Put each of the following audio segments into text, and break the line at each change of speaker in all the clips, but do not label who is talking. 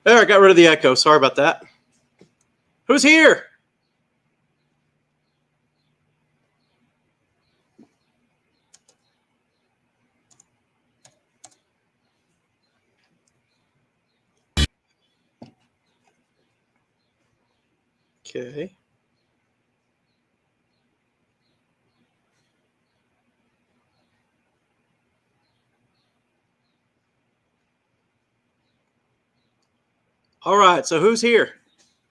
There, I got rid of the echo. Sorry about that. Who's here? Okay. All right, so who's here?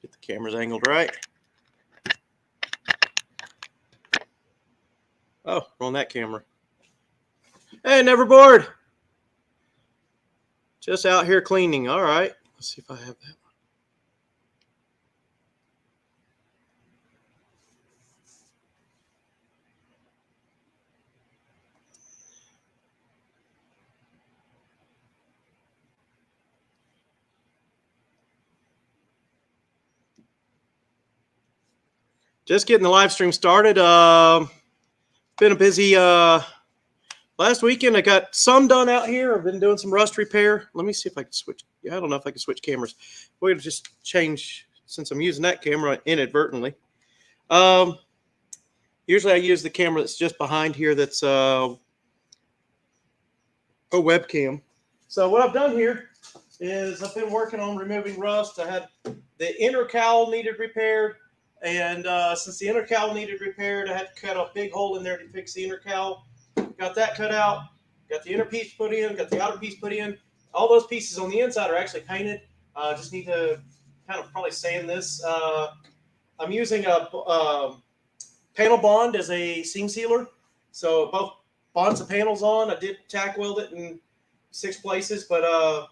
Get the cameras angled right. Oh, we're on that camera. Hey, never bored. Just out here cleaning. All right. Let's see if I have that one. Just getting the live stream started. Been a busy last weekend. I got some done out here. I've been doing some rust repair. Let me see if I can switch. Yeah, I don't know if I can switch cameras. We're gonna just change since I'm using that camera inadvertently. Usually I use the camera that's just behind here. That's a webcam. So what I've done here is I've been working on removing rust. I had the inner cowl needed repaired. And since the inner cowl needed repaired, I had to cut a big hole in there to fix the inner cowl. Got that cut out. Got the inner piece put in. Got the outer piece put in. All those pieces on the inside are actually painted. Just need to kind of probably sand this. I'm using a panel bond as a seam sealer. So both bonds the panels on. I did tack weld it in 6 places, but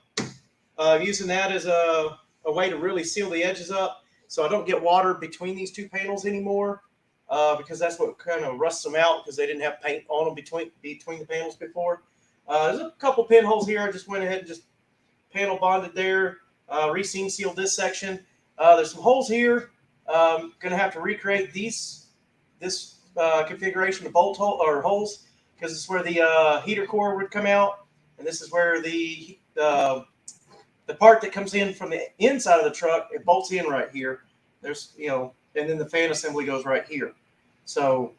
using that as a way to really seal the edges up. So I don't get water between these 2 panels anymore because that's what kind of rusts them out because they didn't have paint on them between the panels before. There's a couple pinholes here. I just went ahead and just panel bonded there, re-seam sealed this section. There's some holes here. Going to have to recreate this configuration of bolt hole or holes because this is where the heater core would come out, and this is where the part that comes in from the inside of the truck, it bolts in right here. There's, and then the fan assembly goes right here. So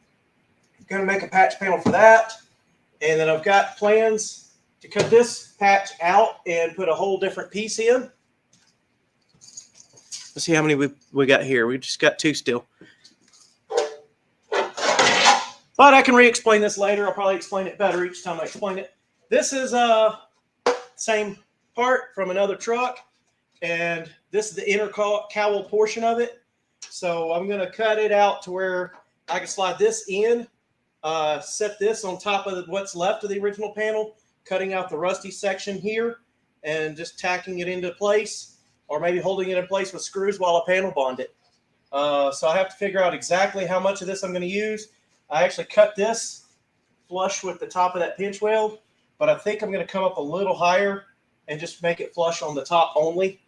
I'm going to make a patch panel for that. And then I've got plans to cut this patch out and put a whole different piece in. Let's see how many we got here. We just got 2 still. But I can re-explain this later. I'll probably explain it better each time I explain it. This is same part from another truck, and this is the inner cowl portion of it. So I'm going to cut it out to where I can slide this in, set this on top of what's left of the original panel, cutting out the rusty section here and just tacking it into place, or maybe holding it in place with screws while I panel bond it. So I have to figure out exactly how much of this I'm going to use. I actually cut this flush with the top of that pinch weld, but I think I'm going to come up a little higher and just make it flush on the top only.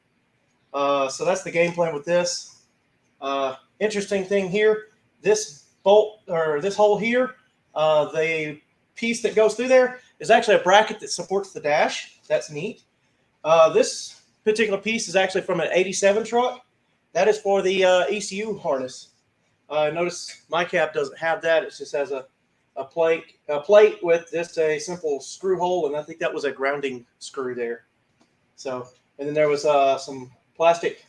So that's the game plan with this. Interesting thing here, this bolt or this hole here, the piece that goes through there is actually a bracket that supports the dash. That's neat. This particular piece is actually from an 87 truck. That is for the ECU harness. Notice my cab doesn't have that. It just has a plate with just a simple screw hole, and I think that was a grounding screw there. So, and then there was some plastic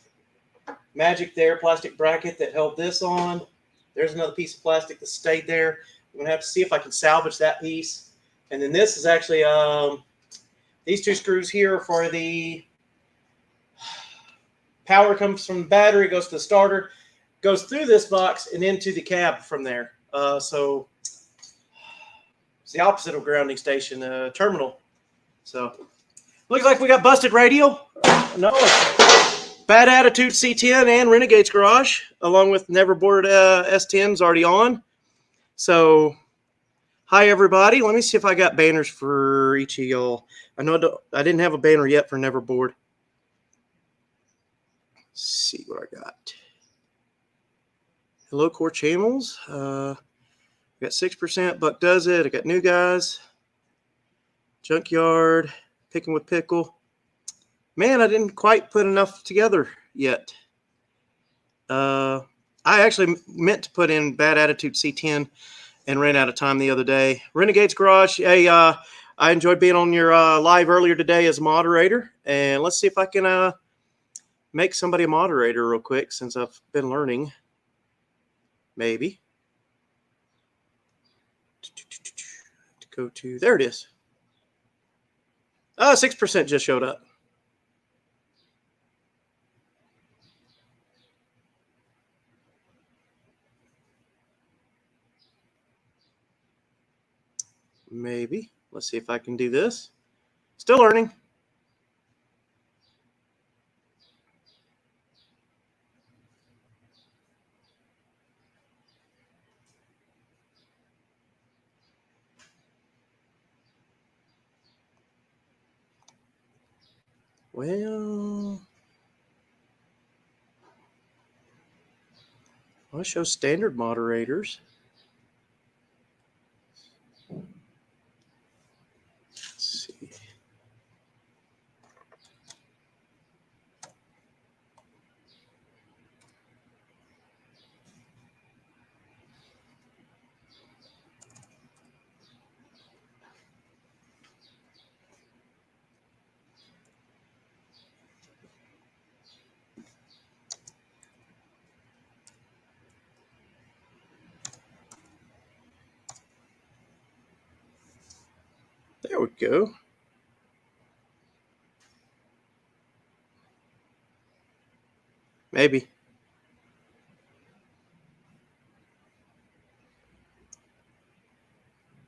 magic there, plastic bracket that held this on. There's another piece of plastic that stayed there. I'm going to have to see if I can salvage that piece. And then this is actually these 2 screws here for the power comes from the battery, goes to the starter, goes through this box and into the cab from there. So it's the opposite of grounding station, terminal. So looks like we got busted radio. No, Bad Attitude C10 and Renegade's Garage, along with Never Bored S10's already on. So Hi, everybody. Let me see if I got banners for each of y'all. I know I didn't have a banner yet for Neverboard. Let's see what I got. Hello, Core Channels. I got 6%. Buck Does It. I got New Guys. Junkyard. Picking with Pickle. Man, I didn't quite put enough together yet. I actually meant to put in Bad Attitude C10 and ran out of time the other day. Renegade's Garage. Hey, I enjoyed being on your live earlier today as a moderator. And let's see if I can make somebody a moderator real quick since I've been learning. Maybe. To go to, there it is. 6% just showed up. Maybe. Let's see if I can do this. Still learning. Well, I'll show standard moderators. Let's see. There we go. Maybe.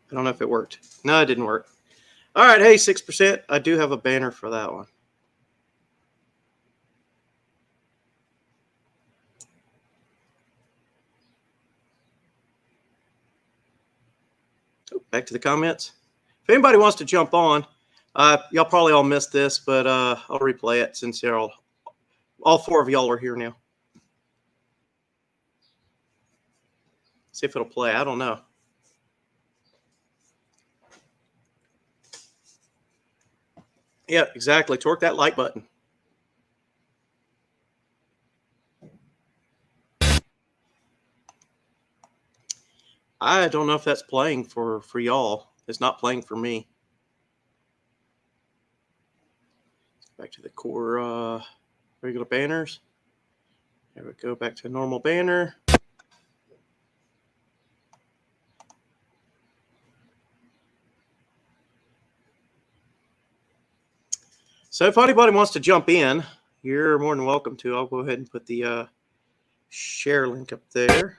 I don't know if it worked. No, it didn't work. All right. Hey, 6%. I do have a banner for that one. Oh, back to the comments. If anybody wants to jump on, y'all probably all missed this, but I'll replay it since you're all four of y'all are here now. See if it'll play. I don't know. Yeah, exactly. Torque that like button. I don't know if that's playing for y'all. It's not playing for me. Back to the core regular banners. There we go. Back to normal banner. So if anybody wants to jump in, you're more than welcome to. I'll go ahead and put the share link up there.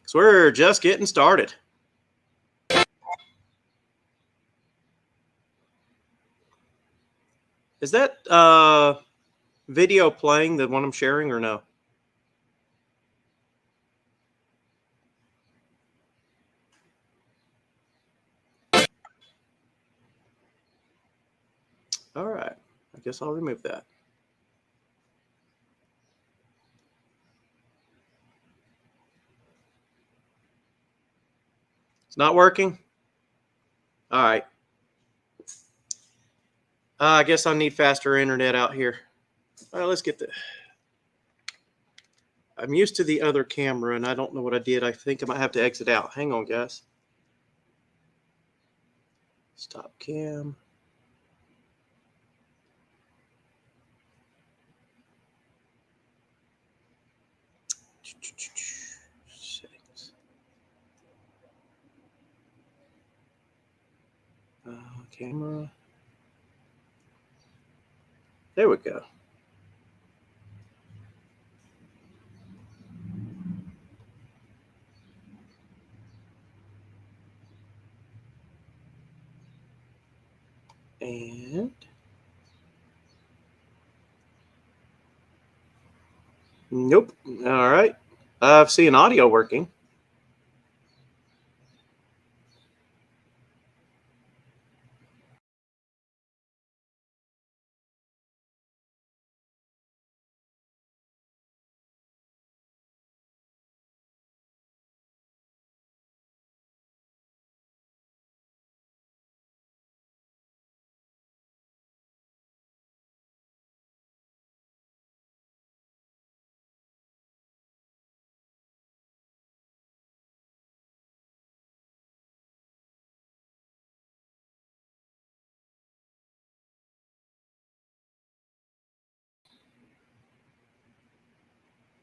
So we're just getting started. Is that video playing, the one I'm sharing, or no? All right. I guess I'll remove that. It's not working? All right. I guess I need faster internet out here. All right, let's get the... I'm used to the other camera, and I don't know what I did. I think I might have to exit out. Hang on, guys. Stop cam. Settings. Camera. There we go. And Nope. All right. I've seen audio working.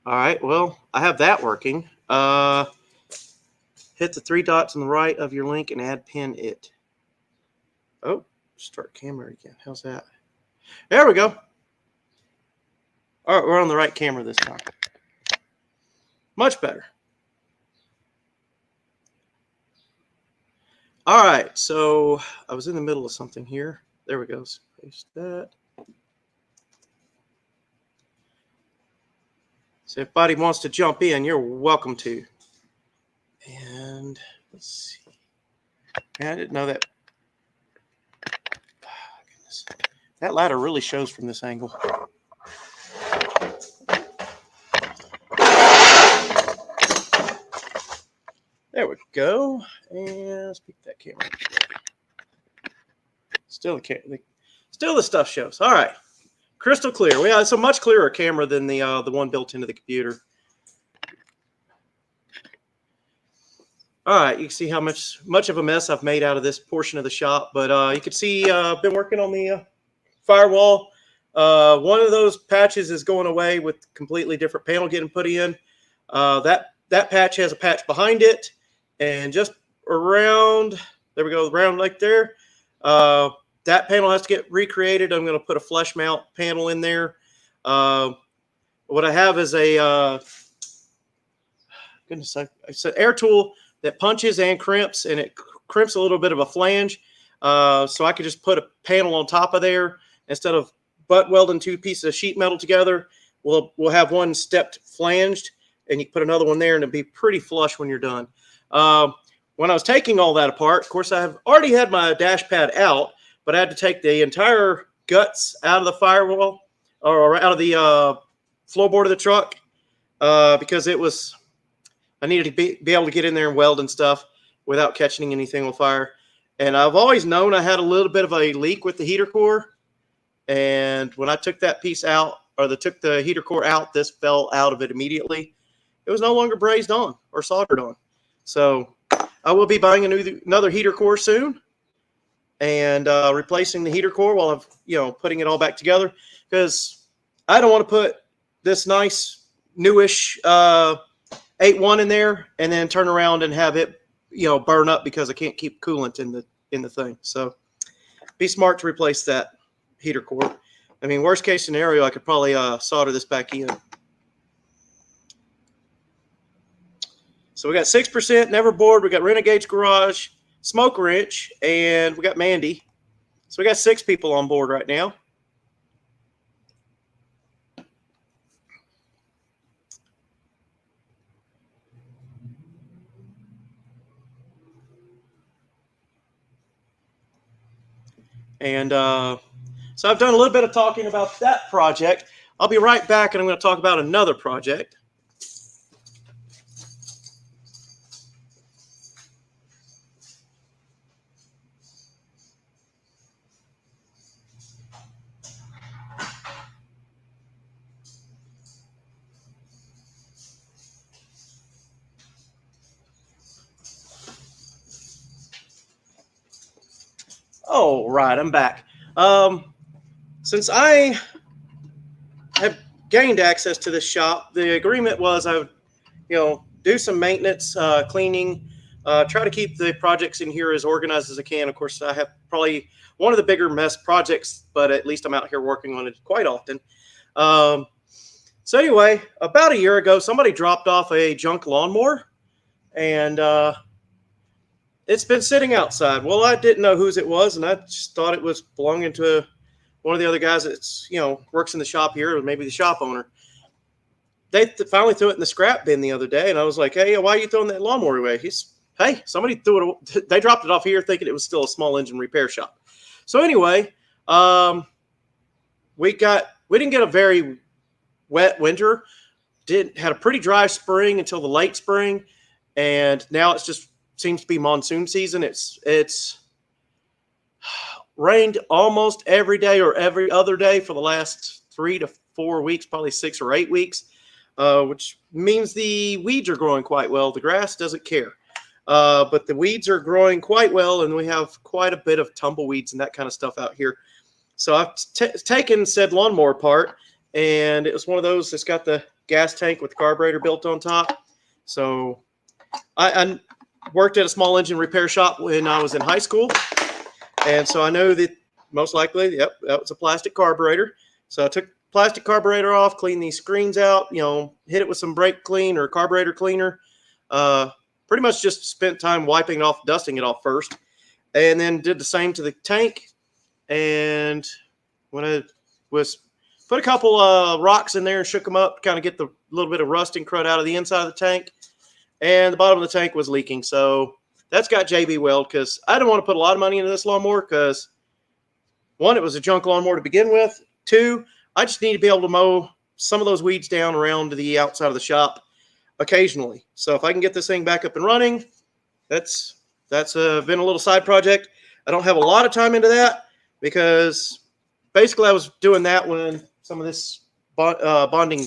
All right. Well, I have that working. Hit the three dots on the right of your link and add pin it. Oh, start camera again. How's that? There we go. All right, we're on the right camera this time. Much better. All right, so I was in the middle of something here. There we go. So paste that. So if anybody wants to jump in, you're welcome to. And let's see. Man, I didn't know that. Oh, goodness. That ladder really shows from this angle. There we go. And let's pick that camera. Still the stuff shows. All right. Crystal clear. Yeah, it's a much clearer camera than the one built into the computer. All right, you can see how much of a mess I've made out of this portion of the shop, but you can see I've been working on the firewall. One of those patches is going away with completely different panel getting put in. That patch has a patch behind it, and just around there we go, around like there. That panel has to get recreated. I'm going to put a flush mount panel in there. What I have is it's an air tool that punches and crimps, and it crimps a little bit of a flange. So I could just put a panel on top of there instead of butt welding two pieces of sheet metal together. We'll have one stepped flanged, and you can put another one there, and it'll be pretty flush when you're done. When I was taking all that apart, of course, I have already had my dash pad out, but I had to take the entire guts out of the firewall or out of the floorboard of the truck because I needed to be able to get in there and weld and stuff without catching anything on fire. And I've always known I had a little bit of a leak with the heater core. And when I took that piece out, or took the heater core out, this fell out of it immediately. It was no longer brazed on or soldered on. So I will be buying another heater core soon and replacing the heater core while I'm putting it all back together, because I don't want to put this nice newish 8.1 in there and then turn around and have it burn up because I can't keep coolant in the thing. So be smart to replace that heater core. I mean, worst case scenario, I could probably solder this back in. So we got 6% Neverboard, we got Renegade's Garage, Smoke Wrench, and we got Mandy. So we got 6 people on board right now. And so I've done a little bit of talking about that project. I'll be right back, and I'm going to talk about another project. Oh, right, I'm back. Since I have gained access to this shop, the agreement was I would, do some maintenance, cleaning, try to keep the projects in here as organized as I can. Of course, I have probably one of the bigger mess projects, but at least I'm out here working on it quite often. So anyway, about a year ago, somebody dropped off a junk lawnmower, and it's been sitting outside. Well, I didn't know whose it was, and I just thought it was belonging to one of the other guys that's, works in the shop here, or maybe the shop owner. they finally threw it in the scrap bin the other day, and I was like, "Hey, why are you throwing that lawnmower away?" Hey, somebody threw it. They dropped it off here thinking it was still a small engine repair shop. So anyway, we didn't get a very wet winter. Had a pretty dry spring until the late spring, and now it's just seems to be monsoon season. It's rained almost every day or every other day for the last 3 to 4 weeks, probably 6 or 8 weeks, which means the weeds are growing quite well. The grass doesn't care, but the weeds are growing quite well, and we have quite a bit of tumbleweeds and that kind of stuff out here. So I've taken said lawnmower apart, and it was one of those that's got the gas tank with the carburetor built on top. So I worked at a small engine repair shop when I was in high school, and so I know that most likely, yep, that was a plastic carburetor. So I took the plastic carburetor off, cleaned these screens out, hit it with some brake clean or carburetor cleaner. Pretty much just spent time wiping it off, dusting it off first, and then did the same to the tank. And when I was put a couple rocks in there and shook them up, kind of get the little bit of rust and crud out of the inside of the tank, and the bottom of the tank was leaking. So that's got JB Weld, because I don't want to put a lot of money into this lawnmower, because one, it was a junk lawnmower to begin with. Two, I just need to be able to mow some of those weeds down around the outside of the shop occasionally. So if I can get this thing back up and running, that's been a little side project. I don't have a lot of time into that, because basically I was doing that when some of this bonding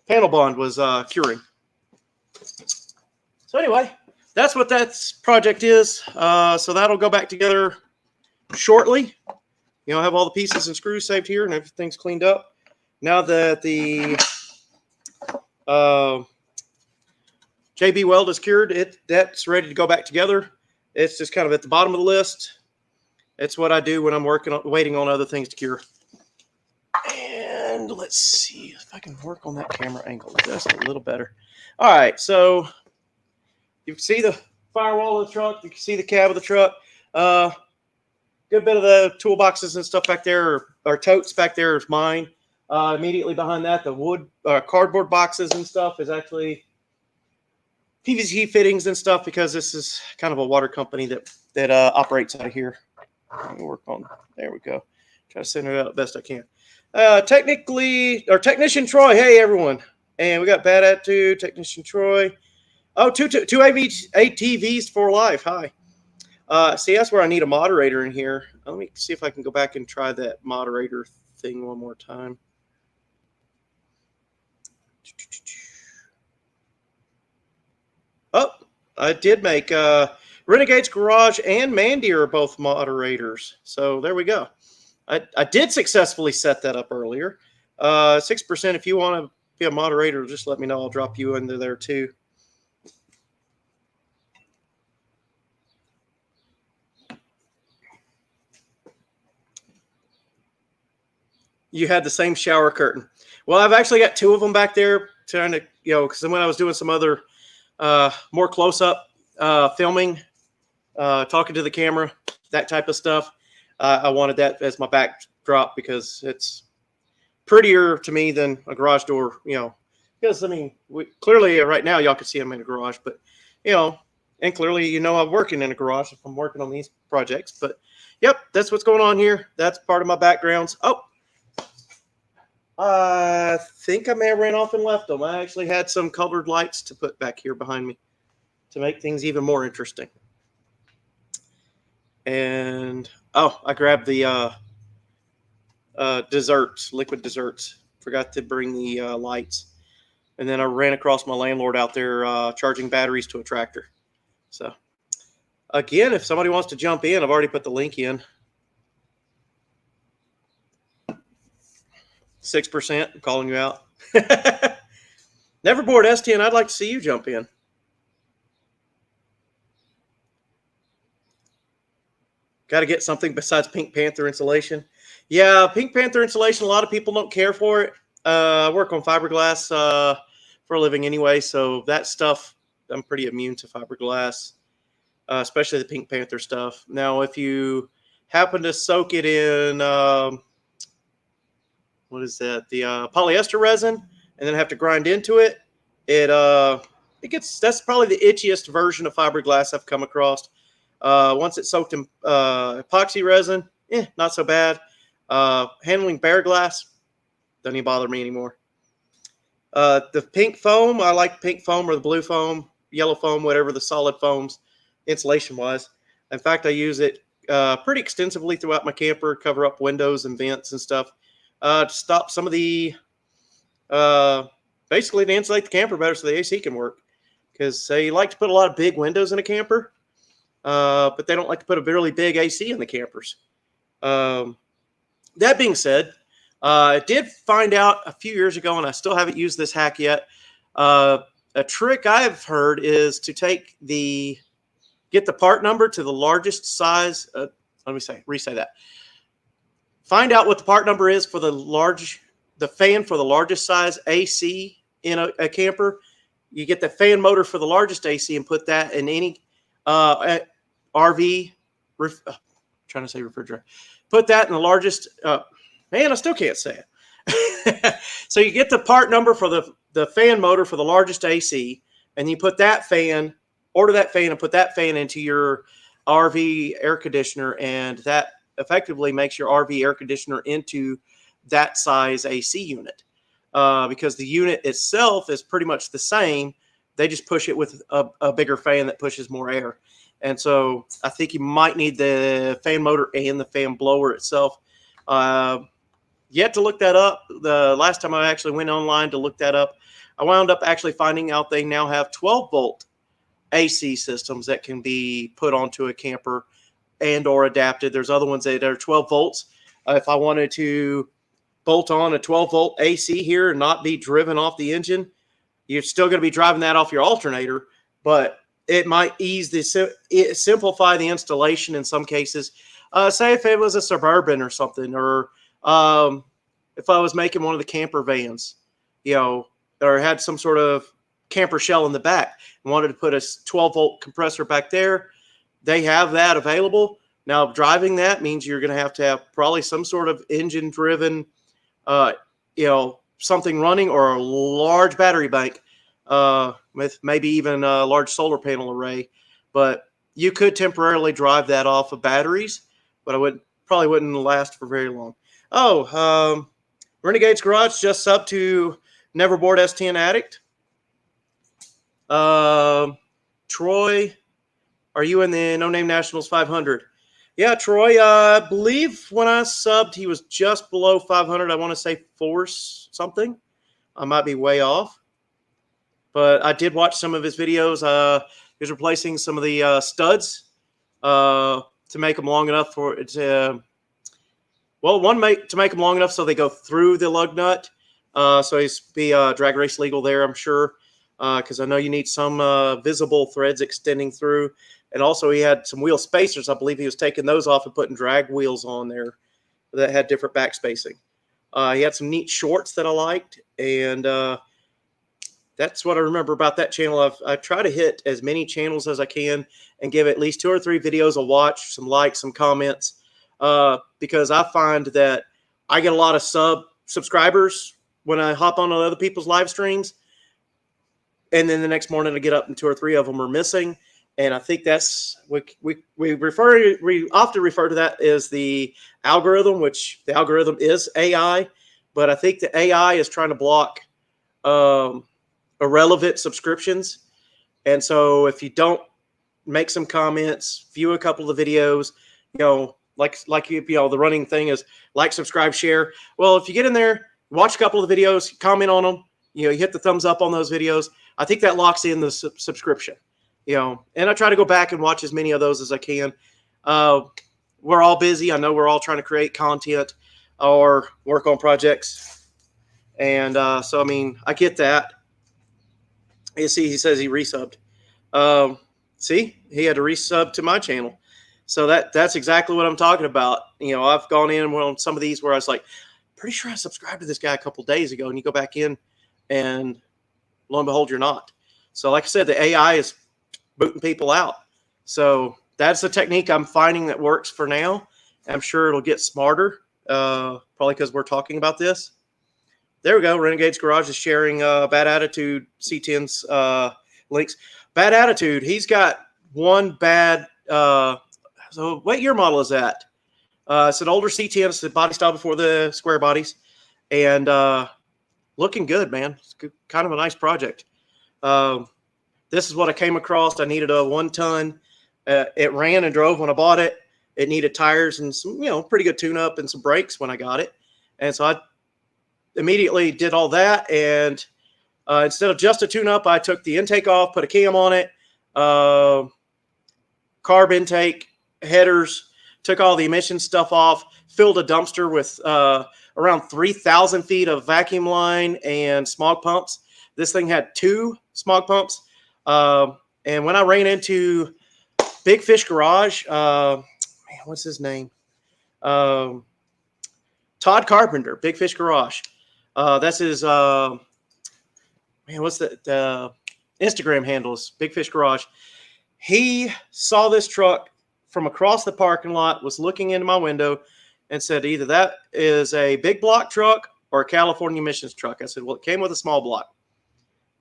panel bond was curing. So anyway, that's what that project is. So that'll go back together shortly. I have all the pieces and screws saved here, and everything's cleaned up. Now that the JB Weld is cured, that's ready to go back together. It's just kind of at the bottom of the list. It's what I do when I'm waiting on other things to cure. And let's see if I can work on that camera angle. That's a little better. All right, so you can see the firewall of the truck. You can see the cab of the truck. Good bit of the toolboxes and stuff back there, or totes back there, is mine. Immediately behind that, the wood cardboard boxes and stuff is actually PVC fittings and stuff, because this is kind of a water company that operates out of here. Let me work on. There we go. Try to center it out the best I can. Technician Troy. Hey everyone, and we got Bad Attitude, Technician Troy. Oh, two ATVs for life. Hi. See, that's where I need a moderator in here. Let me see if I can go back and try that moderator thing one more time. Oh, I did make Renegade's Garage and Mandy are both moderators. So there we go. I did successfully set that up earlier. 6%, if you want to be a moderator, just let me know. I'll drop you into there too. You had the same shower curtain. Well, I've actually got 2 of them back there, trying to, because when I was doing some other more close-up filming, talking to the camera, that type of stuff, I wanted that as my backdrop, because it's prettier to me than a garage door, because, I mean, clearly right now y'all can see I'm in a garage, but, and clearly, I'm working in a garage if I'm working on these projects. But, yep, that's what's going on here. That's part of my backgrounds. Oh, I think I may have ran off and left them. I actually had some colored lights to put back here behind me to make things even more interesting. And, oh, I grabbed the desserts, liquid desserts. Forgot to bring the lights. And then I ran across my landlord out there charging batteries to a tractor. So, again, if somebody wants to jump in, I've already put the link in. 6%, I'm calling you out. Neverboard S10, I'd like to see you jump in. Got to get something besides Pink Panther insulation. Yeah, Pink Panther insulation, a lot of people don't care for it. I work on fiberglass for a living anyway, so that stuff, I'm pretty immune to fiberglass, especially the Pink Panther stuff. Now, if you happen to soak it in what is that? The polyester resin, and then have to grind into it. That's probably the itchiest version of fiberglass I've come across. Once it's soaked in epoxy resin, not so bad. Handling bare glass doesn't even bother me anymore. The pink foam, I like pink foam or the blue foam, yellow foam, whatever the solid foams, insulation-wise. In fact, I use it pretty extensively throughout my camper, cover up windows and vents and stuff to stop some of the, basically to insulate the camper better so the AC can work. Because they like to put a lot of big windows in a camper, but they don't like to put a really big AC in the campers. That being said, I did find out a few years ago, and I still haven't used this hack yet. A trick I've heard is to get the part number to the largest size. Let me re-say that. Find out what the part number is for the fan for the largest size AC in a camper. You get the fan motor for the largest AC and put that in any RV. Trying to say refrigerator. Put that in the largest. Man, I still can't say it. So you get the part number for the fan motor for the largest AC, and you put that fan, order that fan, and put that fan into your RV air conditioner, and that effectively makes your RV air conditioner into that size AC unit. Because the unit itself is pretty much the same. They just push it with a bigger fan that pushes more air. And so I think you might need the fan motor and the fan blower itself. Yet to look that up. The last time I actually went online to look that up, I wound up actually finding out they now have 12-volt AC systems that can be put onto a camper and or adapted. There's other ones that are 12 volts. If I wanted to bolt on a 12-volt AC here and not be driven off the engine, you're still going to be driving that off your alternator, but it might simplify the installation in some cases. Say if it was a Suburban or something, or if I was making one of the camper vans, or had some sort of camper shell in the back and wanted to put a 12-volt compressor back there, they have that available. Now, driving that means you're going to have probably some sort of engine-driven something running, or a large battery bank with maybe even a large solar panel array. But you could temporarily drive that off of batteries, but probably wouldn't last for very long. Renegade's Garage just subbed to Neverboard S10 Addict. Troy, are you in the No Name Nationals 500? Yeah, Troy, I believe when I subbed, he was just below 500. I want to say 4 something. I might be way off. But I did watch some of his videos. He was replacing some of the studs to make them long enough to make them long enough so they go through the lug nut. So he's drag race legal there, I'm sure, because I know you need some visible threads extending through. And also he had some wheel spacers. I believe he was taking those off and putting drag wheels on there that had different back spacing. He had some neat shorts that I liked, and that's what I remember about that channel. I try to hit as many channels as I can and give at least 2 or 3 videos a watch, some likes, some comments, because I find that I get a lot of subscribers when I hop on other people's live streams, and then the next morning I get up and 2 or 3 of them are missing. And I think that's we often refer to that as the algorithm, which the algorithm is AI, but I think the AI is trying to block irrelevant subscriptions. And so if you don't make some comments, view a couple of videos, like the running thing is like, subscribe, share. Well, if you get in there, watch a couple of the videos, comment on them, you hit the thumbs up on those videos, I think that locks in the subscription. And I try to go back and watch as many of those as I can. We're all busy. I know we're all trying to create content or work on projects. And so, I mean, I get that. You see, he says he resubbed. See, he had to resub to my channel. So that's exactly what I'm talking about. I've gone in on some of these where I was like, pretty sure I subscribed to this guy a couple days ago. And you go back in and lo and behold, you're not. So like I said, the AI is booting people out. So that's the technique I'm finding that works for now. I'm sure it'll get smarter probably because we're talking about this. There we go. Renegade's Garage is sharing Bad Attitude C10's links. Bad Attitude, he's got one bad. So what year model is that? It's an older C10. It's the body style before the square bodies. And looking good, man. It's kind of a nice project. This is what I came across. I needed a 1 ton. It ran and drove when I bought it. It needed tires and some, pretty good tune-up and some brakes when I got it. And so I immediately did all that. And instead of just a tune-up, I took the intake off, put a cam on it, carb intake, headers, took all the emission stuff off, filled a dumpster with around 3,000 feet of vacuum line and smog pumps. This thing had 2 smog pumps. And when I ran into Big Fish Garage, man, what's his name? Todd Carpenter, Big Fish Garage. That's his, man, what's the Instagram handles, Big Fish Garage. He saw this truck from across the parking lot, was looking into my window and said, either that is a big block truck or a California emissions truck. I said, well, it came with a small block.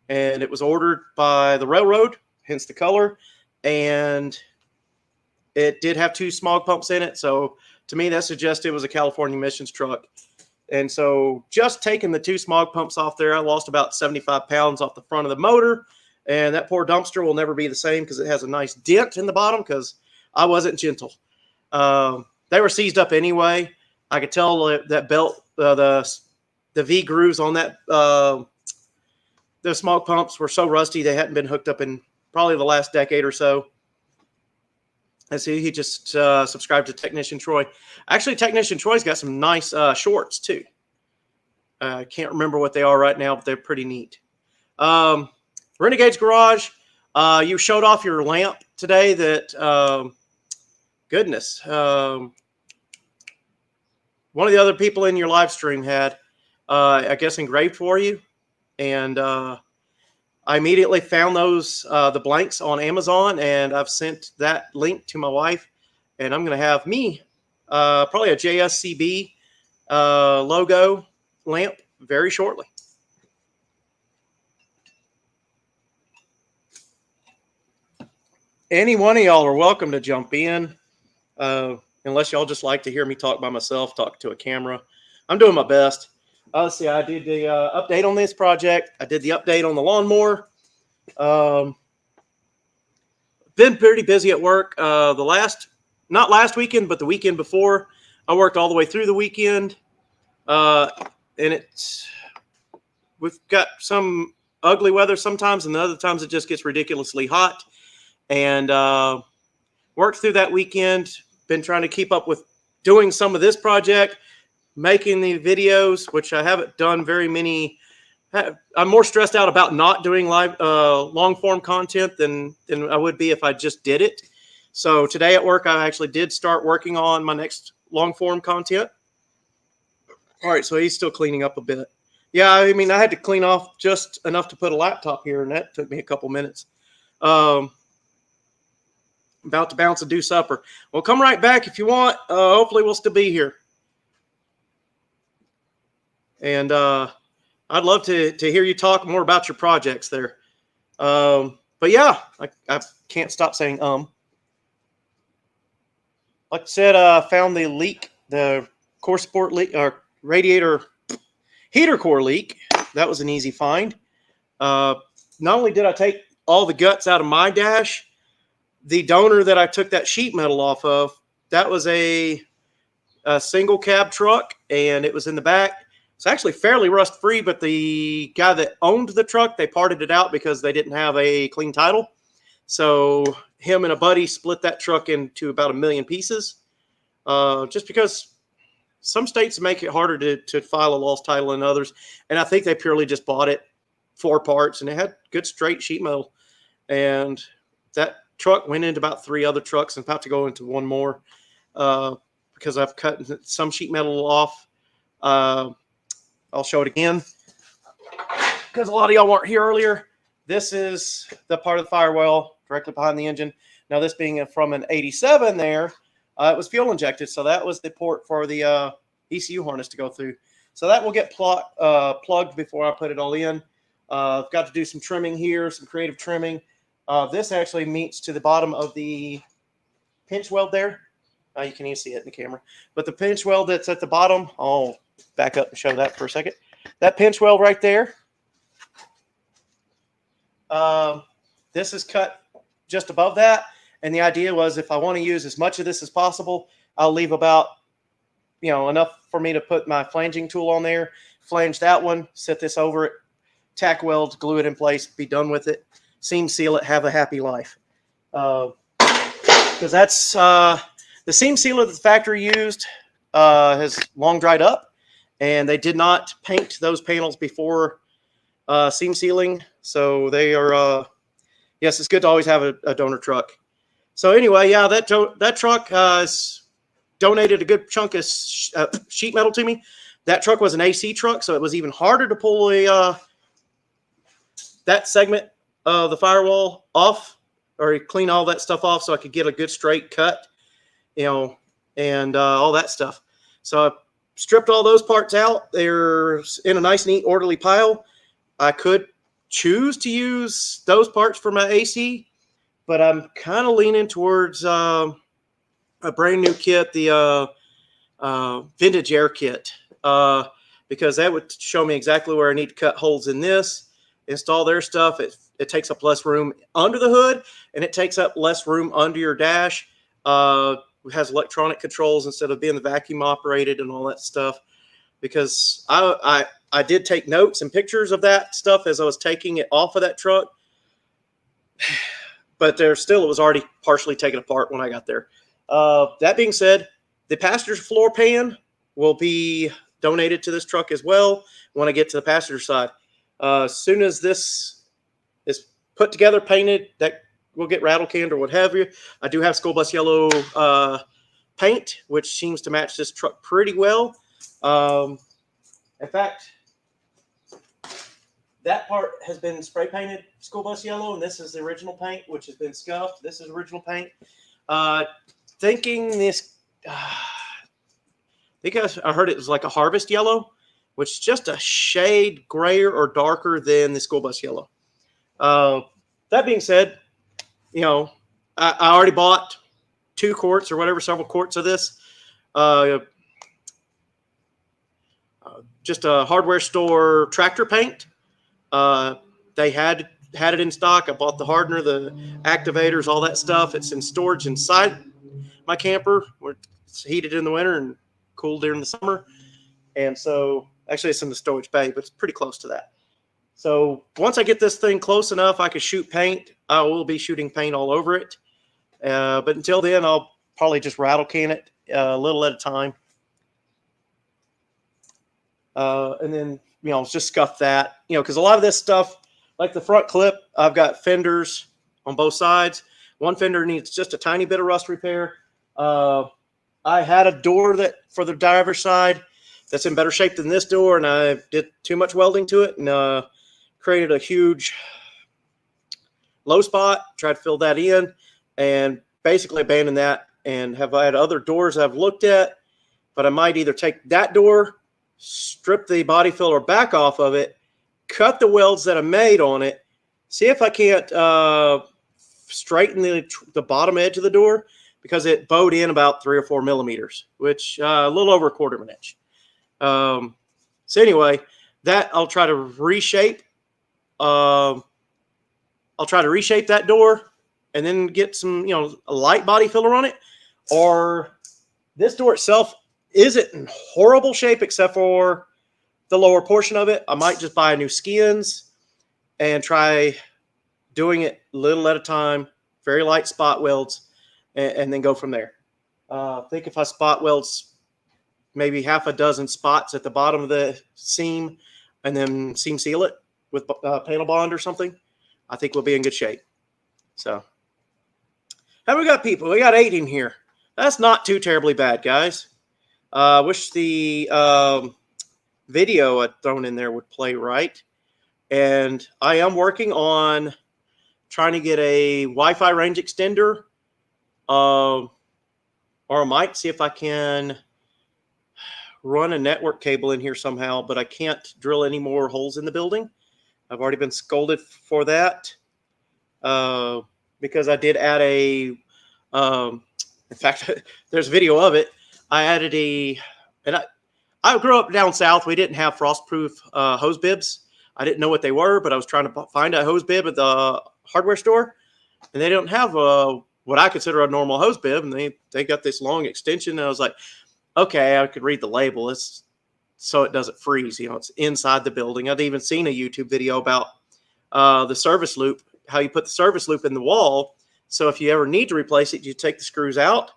And it was ordered by the railroad, hence the color. And it did have 2 smog pumps in it. So to me, that suggested it was a California emissions truck. And so just taking the 2 smog pumps off there, I lost about 75 pounds off the front of the motor. And that poor dumpster will never be the same because it has a nice dent in the bottom because I wasn't gentle. They were seized up anyway. I could tell that belt, the V grooves on that, the smog pumps were so rusty they hadn't been hooked up in probably the last decade or so. And see, he just subscribed to Technician Troy. Actually, Technician Troy's got some nice shorts too. I can't remember what they are right now, but they're pretty neat. Renegade's Garage, you showed off your lamp today that, goodness, one of the other people in your live stream had, I guess, engraved for you. And I immediately found those, the blanks on Amazon, and I've sent that link to my wife. And I'm going to have me, probably a JSCB logo lamp very shortly. Any one of y'all are welcome to jump in, unless y'all just like to hear me talk by myself, talk to a camera. I'm doing my best. Let's see, I did the update on this project. I did the update on the lawnmower. Been pretty busy at work. Not last weekend, but the weekend before, I worked all the way through the weekend. And we've got some ugly weather sometimes, and other times it just gets ridiculously hot. And worked through that weekend. Been trying to keep up with doing some of this project, making the videos, which I haven't done very many. I'm more stressed out about not doing live long form content than I would be if I just did it. So today at work, I actually did start working on my next long form content. All right, so he's still cleaning up a bit. Yeah, I mean, I had to clean off just enough to put a laptop here, and that took me a couple minutes. About to bounce and do supper. Well, come right back if you want. Hopefully we'll still be here. And I'd love to hear you talk more about your projects there. But yeah, I can't stop saying Like I said, I found the leak, the core support leak, or radiator heater core leak. That was an easy find. Not only did I take all the guts out of my dash, the donor that I took that sheet metal off of, that was a single cab truck, and it was in the back. It's actually fairly rust free, but the guy that owned the truck, they parted it out because they didn't have a clean title. So him and a buddy split that truck into about 1 million pieces, just because some states make it harder to file a lost title than others. And I think they purely just bought it 4 parts, and it had good straight sheet metal. And that truck went into about 3 other trucks and about to go into 1 more because I've cut some sheet metal off. I'll show it again because a lot of y'all weren't here earlier. This is the part of the firewall directly behind the engine. Now, this being from an 87 there, it was fuel injected. So that was the port for the ECU harness to go through. So that will get plugged before I put it all in. I've got to do some trimming here, some creative trimming. This actually meets to the bottom of the pinch weld there. You can even see it in the camera. But the pinch weld that's at the bottom, I'll back up and show that for a second. That pinch weld right there, this is cut just above that. And the idea was if I want to use as much of this as possible, I'll leave about, enough for me to put my flanging tool on there, flange that one, set this over it, tack weld, glue it in place, be done with it, seam seal it, have a happy life. Because that's the seam sealer that the factory used has long dried up, and they did not paint those panels before seam sealing. So they are, yes, it's good to always have a donor truck. So anyway, yeah, that truck is donated a good chunk of sheet metal to me. That truck was an AC truck, so it was even harder to pull that segment of the firewall off, or clean all that stuff off so I could get a good straight cut, and all that stuff. So I stripped all those parts out. They're in a nice, neat, orderly pile. I could choose to use those parts for my AC, but I'm kind of leaning towards a brand new kit, the vintage air kit, because that would show me exactly where I need to cut holes in this, install their stuff. It takes up less room under the hood, and it takes up less room under your dash. It has electronic controls instead of being the vacuum operated and all that stuff. Because I did take notes and pictures of that stuff as I was taking it off of that truck, but it was already partially taken apart when I got there. That being said, the passenger floor pan will be donated to this truck as well when I get to the passenger side. As soon as this is put together, painted, that will get rattle canned or what have you. I do have school bus yellow paint, which seems to match this truck pretty well. In fact, that part has been spray painted school bus yellow, and this is the original paint, which has been scuffed. This is original paint. Thinking this, I think I heard it was like a harvest yellow, which is just a shade grayer or darker than the school bus yellow. That being said, I already bought 2 quarts or whatever, several quarts of this. Just a hardware store tractor paint. They had it in stock. I bought the hardener, the activators, all that stuff. It's in storage inside my camper where it's heated in the winter and cooled during the summer. And so actually it's in the storage bay, but it's pretty close to that. So once I get this thing close enough, I can shoot paint. I will be shooting paint all over it. But until then, I'll probably just rattle can it a little at a time. And then, just scuff that, because a lot of this stuff, like the front clip, I've got fenders on both sides. One fender needs just a tiny bit of rust repair. I had a door that for the driver's side that's in better shape than this door, and I did too much welding to it and created a huge low spot, tried to fill that in, and basically abandoned that, and have had other doors I've looked at, but I might either take that door, strip the body filler back off of it, cut the welds that I made on it, see if I can't straighten the bottom edge of the door, because it bowed in about 3 or 4 millimeters, which a little over 1/4 of an inch. So anyway, that I'll try to reshape. I'll try to reshape that door and then get some, a light body filler on it. Or this door itself isn't in horrible shape except for the lower portion of it. I might just buy new skins and try doing it little at a time, very light spot welds, and then go from there. I think if I spot welds maybe half a dozen spots at the bottom of the seam and then seam seal it with panel bond or something, I think we'll be in good shape. So, how we got people? We got 8 in here. That's not too terribly bad, guys. Wish the video I'd thrown in there would play right. And I am working on trying to get a Wi-Fi range extender, or I might see if I can run a network cable in here somehow, but I can't drill any more holes in the building. I've already been scolded for that because I did add a, in fact, there's a video of it. I added I grew up down south. We didn't have frost-proof hose bibs. I didn't know what they were, but I was trying to find a hose bib at the hardware store, and they don't have what I consider a normal hose bib, and they got this long extension, and I was like, okay, I could read the label. It's so it doesn't freeze. It's inside the building. I'd even seen a YouTube video about the service loop, how you put the service loop in the wall. So if you ever need to replace it, you take the screws out,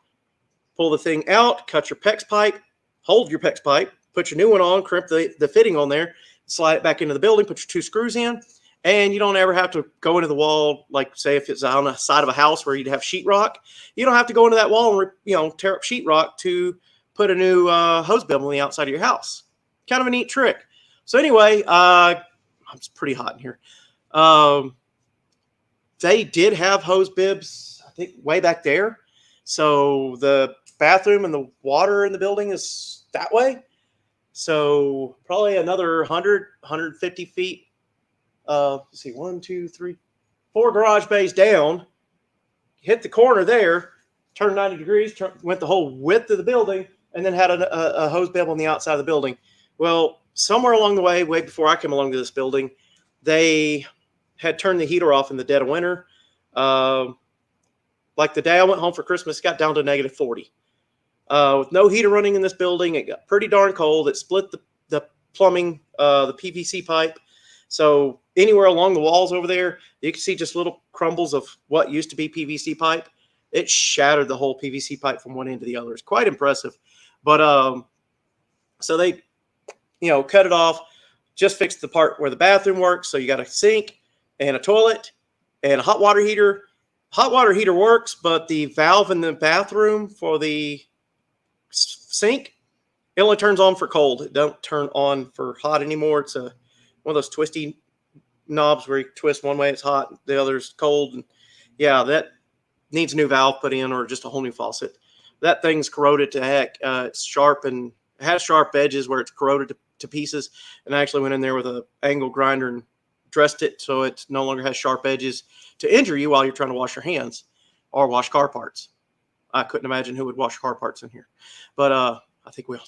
pull the thing out, cut your PEX pipe, hold your PEX pipe, put your new one on, crimp the fitting on there, slide it back into the building, put your 2 screws in, and you don't ever have to go into the wall. Like, say, if it's on the side of a house where you'd have sheetrock, you don't have to go into that wall and tear up sheetrock to put a new hose bib on the outside of your house. Kind of a neat trick. So anyway, it's pretty hot in here. They did have hose bibs, I think, way back there. So the bathroom and the water in the building is that way. So probably another 100, 150 feet. Let's see, 1, 2, 3, 4 garage bays down. Hit the corner there, turned 90 degrees, went the whole width of the building, and then had a hose bib on the outside of the building. Well, somewhere along the way, way before I came along to this building, they had turned the heater off in the dead of winter. Like the day I went home for Christmas, it got down to negative 40. With no heater running in this building, it got pretty darn cold. It split the plumbing, the PVC pipe. So anywhere along the walls over there, you can see just little crumbles of what used to be PVC pipe. It shattered the whole PVC pipe from one end to the other. It's quite impressive. But so they, cut it off, just fixed the part where the bathroom works. So you got a sink and a toilet and a hot water heater. Hot water heater works, but the valve in the bathroom for the sink, it only turns on for cold. It don't turn on for hot anymore. It's one of those twisty knobs where you twist one way it's hot, the other's cold. And yeah, that needs a new valve put in or just a whole new faucet. That thing's corroded to heck. It's sharp and it has sharp edges where it's corroded to pieces. And I actually went in there with an angle grinder and dressed it so it no longer has sharp edges to injure you while you're trying to wash your hands or wash car parts. I couldn't imagine who would wash car parts in here, but I think we all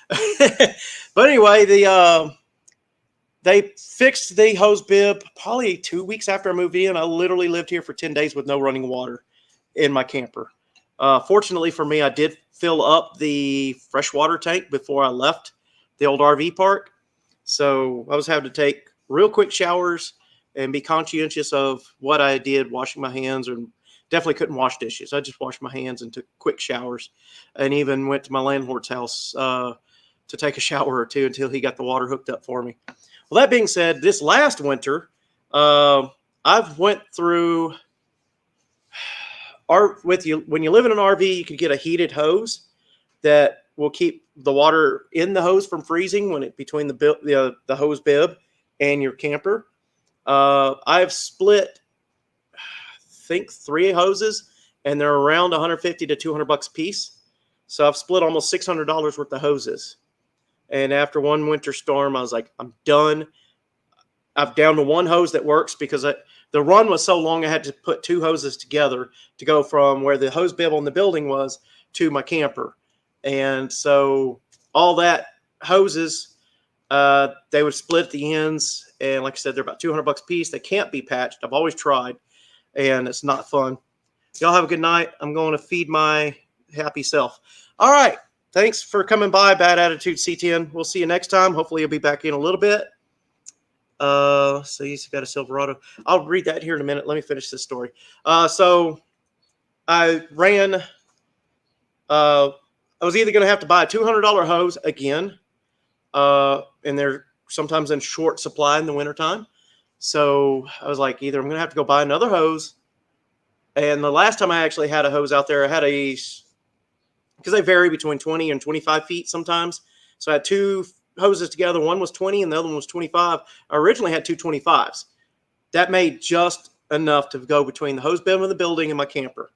do. But anyway, they fixed the hose bib probably 2 weeks after I moved in. I literally lived here for 10 days with no running water in my camper. Fortunately for me, I did fill up the freshwater tank before I left the old RV park. So I was having to take real quick showers and be conscientious of what I did, washing my hands, and definitely couldn't wash dishes. I just washed my hands and took quick showers, and even went to my landlord's house to take a shower or two until he got the water hooked up for me. Well, that being said, this last winter, I've went through when you live in an RV, you can get a heated hose that will keep the water in the hose from freezing when between the hose bib and your camper. I've split, I think, 3 hoses, and they're around $150 to $200 a piece. So I've split almost $600 worth of hoses. And after one winter storm, I was like, I'm done. I'm down to 1 hose that works because the run was so long I had to put 2 hoses together to go from where the hose bib on the building was to my camper. And so all that hoses, they would split at the ends. And like I said, they're about $200 a piece. They can't be patched. I've always tried, and it's not fun. Y'all have a good night. I'm going to feed my happy self. All right. Thanks for coming by, Bad Attitude C10. We'll see you next time. Hopefully you'll be back in a little bit. So he's got a Silverado. I'll read that here in a minute. Let me finish this story. So I ran, I was either going to have to buy a $200 hose again, and they're sometimes in short supply in the wintertime. So I was like, either I'm going to have to go buy another hose. And the last time I actually had a hose out there, I had because they vary between 20 and 25 feet sometimes. So I had 2 hoses together. One was 20 and the other one was 25. I originally had 2 25s. That made just enough to go between the hose bib of the building and my camper.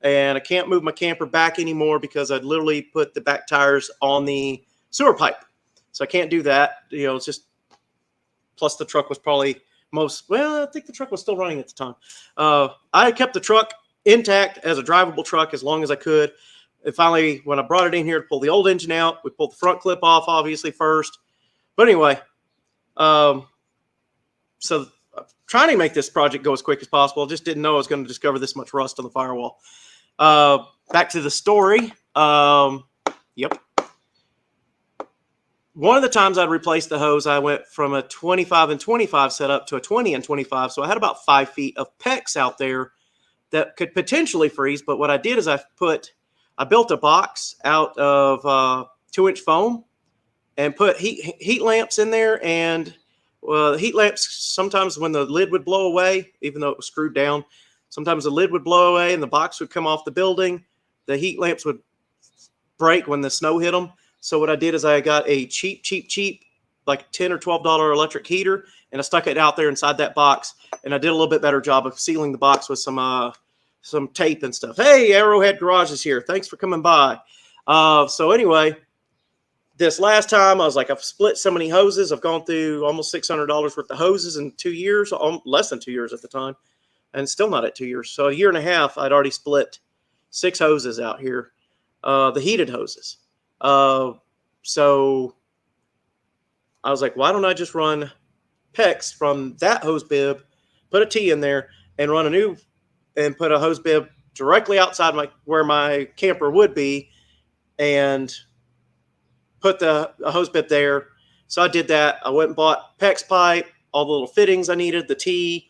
And I can't move my camper back anymore because I'd literally put the back tires on the sewer pipe. So I can't do that. You know, it's just, plus the truck was probably I think the truck was still running at the time. I kept the truck intact as a drivable truck as long as I could. And finally, when I brought it in here to pull the old engine out, we pulled the front clip off, obviously, first. But anyway, so I'm trying to make this project go as quick as possible. I just didn't know I was going to discover this much rust on the firewall. Back to the story. Yep. One of the times I'd replaced the hose, I went from a 25 and 25 setup to a 20 and 25. So I had about 5 feet of PEX out there that could potentially freeze. But what I did is I built a box out of 2-inch foam and put heat lamps in there. And the heat lamps, sometimes when the lid would blow away, even though it was screwed down, sometimes the lid would blow away and the box would come off the building. The heat lamps would break when the snow hit them. So what I did is I got a cheap, like $10 or $12 electric heater, and I stuck it out there inside that box. And I did a little bit better job of sealing the box with some tape and stuff. Hey, Arrowhead Garage is here. Thanks for coming by. So anyway, this last time I was like, I've split so many hoses. I've gone through almost $600 worth of hoses in 2 years, less than 2 years at the time, and still not at 2 years. So a year and a half, I'd already split 6 hoses out here, the heated hoses. So I was like, why don't I just run PEX from that hose bib, put a T in there, and run and put a hose bib directly outside where my camper would be, and put a hose bib there. So I did that. I went and bought PEX pipe, all the little fittings I needed, the T,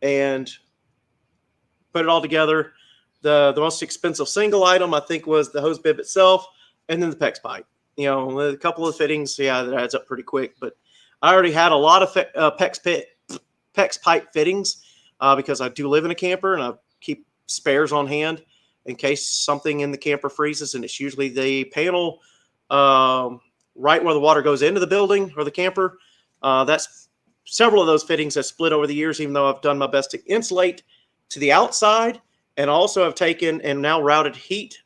and put it all together. The most expensive single item, I think, was the hose bib itself, and then the PEX pipe. You know, a couple of fittings, yeah, that adds up pretty quick. But I already had a lot of PEX pipe fittings because I do live in a camper, and I keep spares on hand in case something in the camper freezes. And it's usually the panel right where the water goes into the building or the camper. That's several of those fittings have split over the years, even though I've done my best to insulate to the outside. And also I've taken and now routed heat.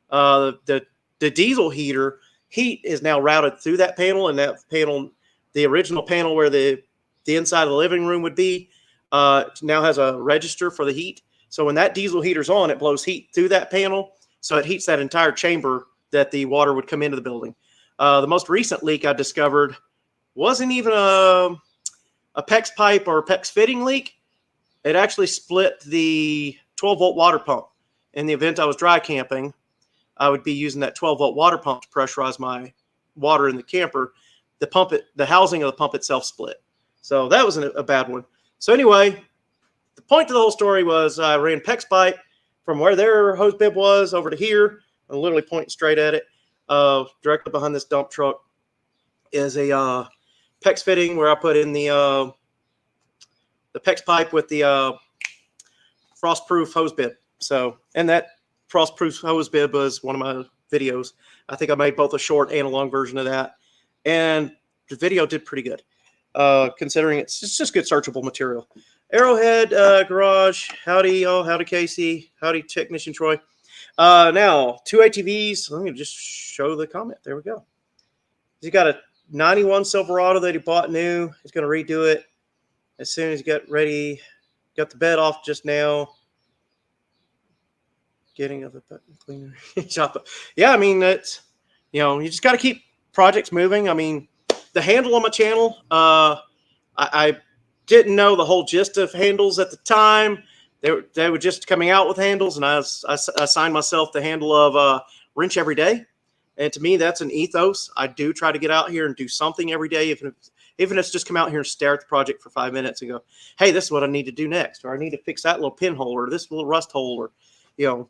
The diesel heater heat is now routed through that panel, and that panel, the original panel where the inside of the living room would be, now has a register for the heat. So when that diesel heater's on, it blows heat through that panel. So it heats that entire chamber that the water would come into the building. The most recent leak I discovered wasn't even a PEX pipe or a PEX fitting leak. It actually split the 12-volt water pump. In the event I was dry camping, I would be using that 12-volt water pump to pressurize my water in the camper. The housing of the pump itself split. So that was a bad one. So anyway, the point of the whole story was I ran PEX pipe from where their hose bib was over to here. I'm literally pointing straight at it. Directly behind this dump truck is a PEX fitting where I put in the PEX pipe with the frost-proof hose bib. So, and that frost-proof hose bib was one of my videos. I think I made both a short and a long version of that. And the video did pretty good, considering it's just good searchable material. Arrowhead Garage, howdy y'all, howdy Casey, howdy Technician Troy. Now, 2 ATVs. Let me just show the comment. There we go. He's got a 91 Silverado that he bought new. He's going to redo it as soon as he got ready. Got the bed off just now. Getting of the button cleaner. Yeah, I mean, that's, you know, you just got to keep projects moving. I mean, the handle on my channel, I didn't know the whole gist of handles at the time. They were just coming out with handles, and I assigned myself the handle of wrench every day. And to me, that's an ethos. I do try to get out here and do something every day, even if it's just come out here and stare at the project for 5 minutes and go, hey, this is what I need to do next, or I need to fix that little pinhole or this little rust hole, or, you know,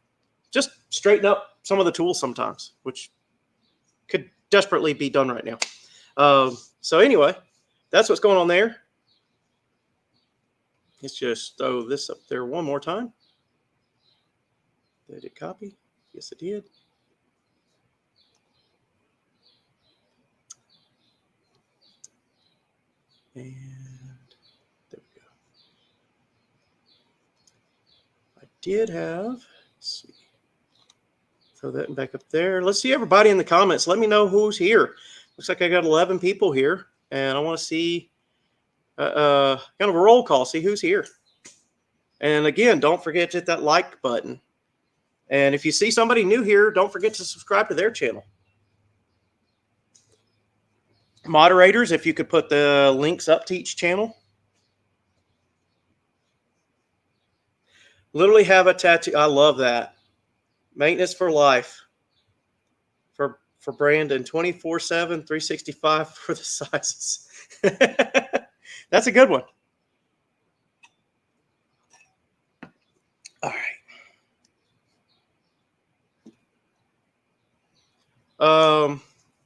just straighten up some of the tools sometimes, which could desperately be done right now. So anyway, that's what's going on there. Let's just throw this up there one more time. Did it copy? Yes, it did. And there we go. I did have, let's see. Throw that back up there. Let's see everybody in the comments. Let me know who's here. looks like I got 11 people here, and I want to see kind of a roll call, see who's here. And again, don't forget to hit that like button. And if you see somebody new here, don't forget to subscribe to their channel. Moderators, if you could put the links up to each channel. Literally have a tattoo. I love that. Maintenance for life. For Brandon, 24/7, 365 for the sizes. That's a good one. All right.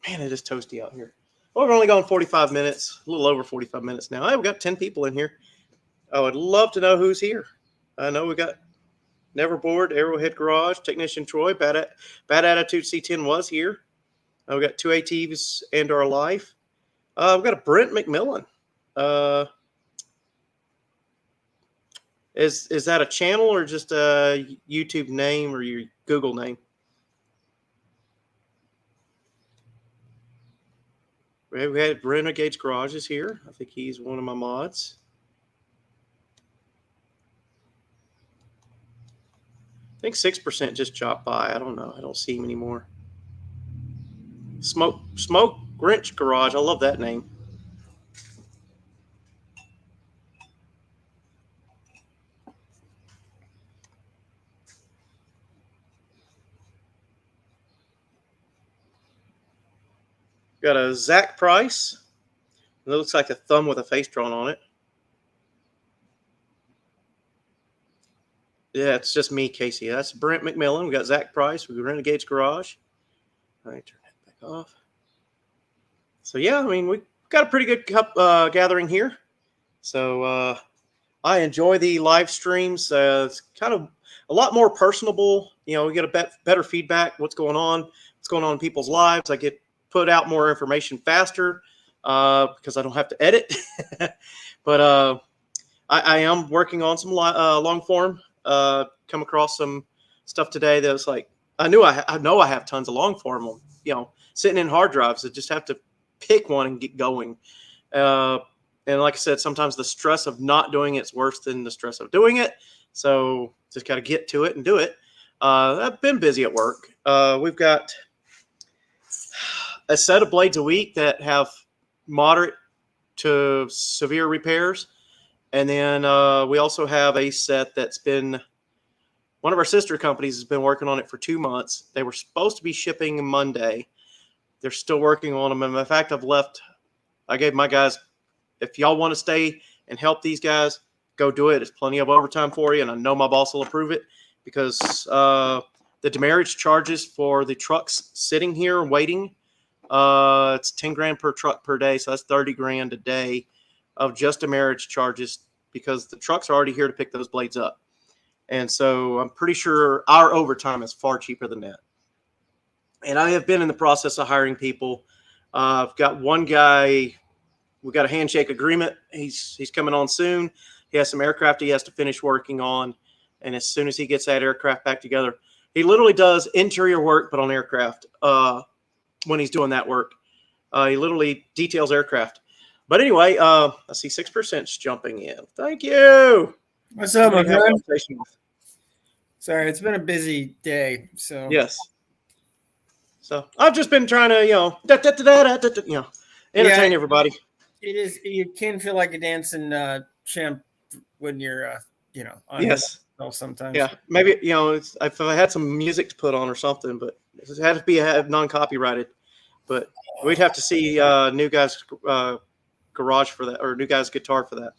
Man, it is toasty out here. Well, we're only going 45 minutes, a little over 45 minutes now. Hey, we got 10 people in here. I would love to know who's here. I know we got Never Bored, Arrowhead Garage, Technician Troy, Bad Attitude C10 was here. We got 2 ATVs and our life. We've got a Brent McMillan. Is that a channel or just a YouTube name or your Google name? We had Renegade's Garage is here. I think he's one of my mods. I think 6% just dropped by. I don't know. I don't see him anymore. Smoke Grinch Garage. I love that name. Got a Zach Price. It looks like a thumb with a face drawn on it. Yeah, it's just me, Casey. That's Brent McMillan. We got Zach Price. We got Renegade's Garage. All right, turn that back off. So, yeah, I mean, we've got a pretty good gathering here. So, I enjoy the live streams. It's kind of a lot more personable. You know, we get a better feedback, what's going on in people's lives. I get put out more information faster because I don't have to edit. But I am working on some long form. Come across some stuff today that was like, I know I have tons of long form, you know, sitting in hard drives. I just have to pick one and get going. And like I said, sometimes the stress of not doing it's worse than the stress of doing it. So just got to get to it and do it. I've been busy at work. We've got a set of blades a week that have moderate to severe repairs. And then we also have a set that's been, one of our sister companies has been working on it for 2 months. They were supposed to be shipping Monday. They're still working on them. And in fact, I gave my guys, if y'all want to stay and help these guys, go do it. There's plenty of overtime for you. And I know my boss will approve it because the demurrage charges for the trucks sitting here and waiting, it's 10 grand per truck per day. So that's 30 grand a day of just demurrage charges because the trucks are already here to pick those blades up. And so I'm pretty sure our overtime is far cheaper than that. And I have been in the process of hiring people. I've got one guy, we got a handshake agreement. He's coming on soon. He has some aircraft he has to finish working on. And as soon as he gets that aircraft back together, he literally does interior work, but on aircraft when he's doing that work. He literally details aircraft. But anyway, I see 6% jumping in. Thank you.
What's up, my friend? Sorry, it's been a busy day. So
yes. So I've just been trying to, entertain everybody.
It is. You can feel like a dancing champ when you're, on
yes.
Sometimes.
Yeah, maybe if I had some music to put on or something, but it had to be non-copyrighted. But we'd have to see New Guy's Garage for that, or New Guy's Guitar for that.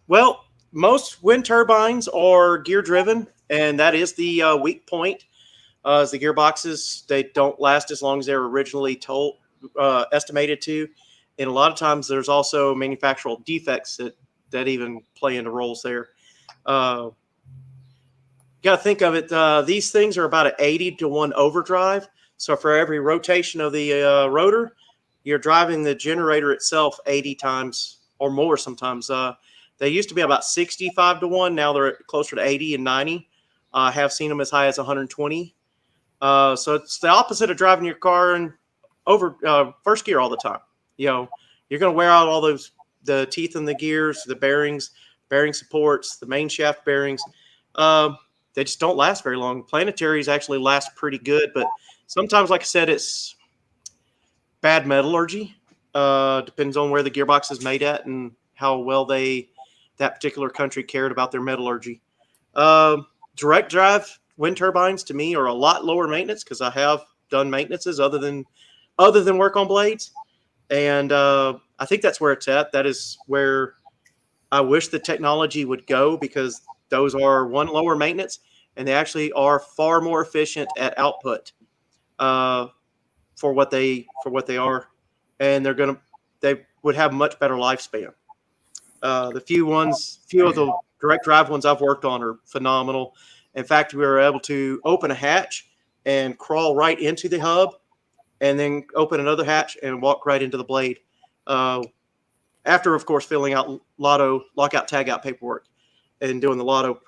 Well, most wind turbines are gear driven, and that is the weak point. As the gearboxes, they don't last as long as they were originally estimated to, and a lot of times there's also manufactural defects that even play into roles there. You got to think of it. These things are about an 80-to-1 overdrive. So for every rotation of the rotor, you're driving the generator itself 80 times or more sometimes. They used to be about 65-to-1. Now they're closer to 80 and 90. I have seen them as high as 120. So it's the opposite of driving your car in over first gear all the time. You're going to wear out all the teeth in the gears, the bearings, bearing supports, the main shaft bearings. They just don't last very long. Planetaries actually last pretty good, but sometimes, like I said, it's bad metallurgy. Depends on where the gearbox is made at and how well that particular country cared about their metallurgy. Direct drive wind turbines to me are a lot lower maintenance because I have done maintenances other than work on blades, and I think that's where it's at. That is where I wish the technology would go, because those are lower maintenance, and they actually are far more efficient at output for what they are, and they would have much better lifespan. The few of the direct drive ones I've worked on are phenomenal. In fact, we were able to open a hatch and crawl right into the hub, and then open another hatch and walk right into the blade. After, of course, filling out lotto lockout tagout paperwork and doing the lotto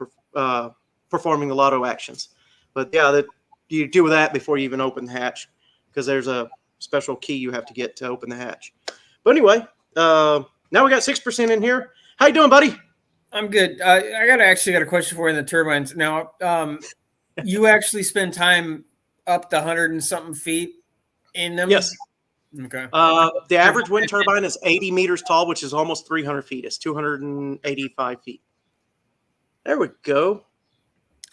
performing the lotto actions. But yeah, that you do that before you even open the hatch, because there's a special key you have to get to open the hatch. But anyway, now we got 6% in here. How you doing, buddy?
I'm good. I actually got a question for you in the turbines. Now, you actually spend time up the 100 and something feet in them?
Yes.
Okay.
The average wind turbine is 80 meters tall, which is almost 300 feet. It's 285 feet. There we go.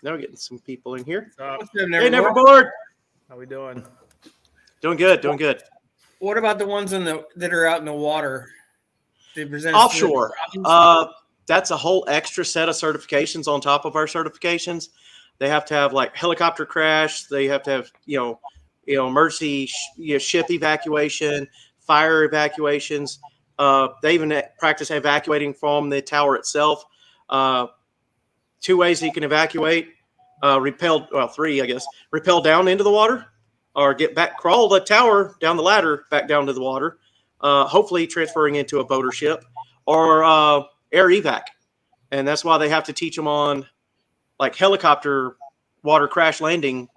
Now we're getting some people in here. Hey, Neverboard.
How we doing?
Doing good. Doing good.
What about the ones that are out in the water? They present
offshore. That's a whole extra set of certifications on top of our certifications. They have to have like helicopter crash. They have to have emergency ship evacuation, fire evacuations. They even practice evacuating from the tower itself. 2 ways you can evacuate: three, I guess. Rappel down into the water, or get back, crawl the tower down the ladder back down to the water. Hopefully transferring into a boat or ship, or air evac. And that's why they have to teach them on like helicopter water crash landing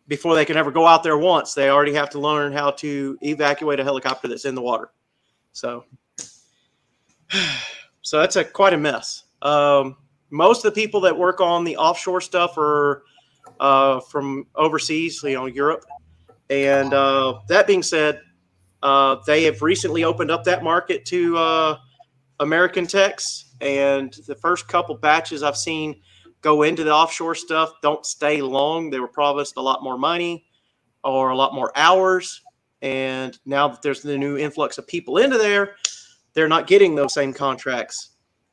before they can ever go out there once. They already have to learn how to evacuate a helicopter that's in the water. So that's quite a mess. Most of the people that work on the offshore stuff are from overseas, Europe. And that being said, they have recently opened up that market to American techs, and the first couple batches I've seen go into the offshore stuff don't stay long. They were promised a lot more money or a lot more hours, and now that there's the new influx of people into there, they're not getting those same contracts,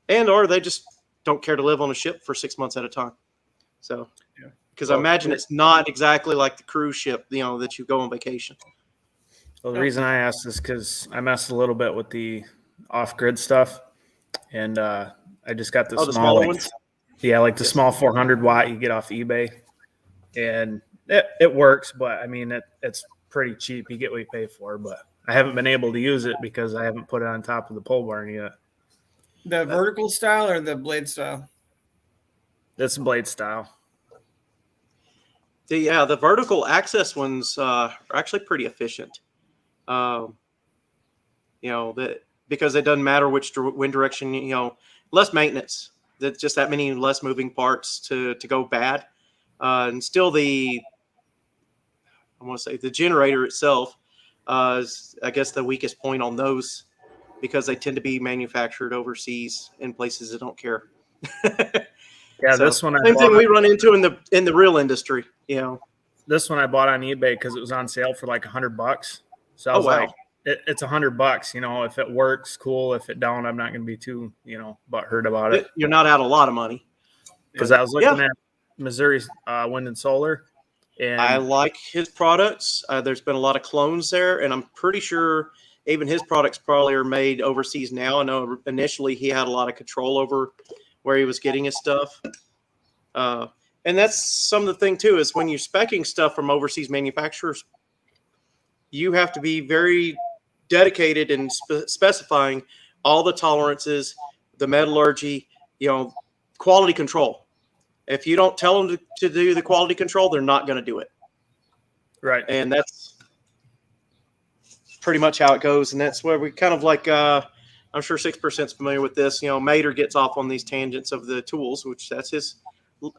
or they just don't care to live on a ship for 6 months at a time. So, because I imagine it's not exactly like the cruise ship, that you go on vacation.
Well, the reason I asked is because I messed a little bit with the off-grid stuff, and I just got the
smaller ones.
Yeah, like the small 400 watt you get off eBay, and it works. But I mean, it's pretty cheap. You get what you pay for. But I haven't been able to use it because I haven't put it on top of the pole barn yet.
The vertical style or the blade style?
That's blade style.
The vertical access ones are actually pretty efficient. Because it doesn't matter which wind direction, less maintenance. That's just that many less moving parts to go bad. And still the generator itself is, I guess, the weakest point on those, because they tend to be manufactured overseas in places that don't care.
Yeah, this one
same thing we run into in the real industry.
This one I bought on eBay because it was on sale for like $100. So I was like, it's $100. If it works, cool. If it don't, I'm not going to be too butthurt about it.
You're not out a lot of money.
Because I was looking at Missouri's Wind and Solar, and
I like his products. There's been a lot of clones there, and I'm pretty sure even his products probably are made overseas now. I know initially he had a lot of control over where he was getting his stuff. And that's some of the thing too, is when you're speccing stuff from overseas manufacturers, you have to be very dedicated in specifying all the tolerances, the metallurgy, quality control. If you don't tell them to do the quality control, they're not going to do it.
Right.
And that's pretty much how it goes. And that's where we kind of like, I'm sure 6% is familiar with this. You know, Mater gets off on these tangents of the tools, which that's his,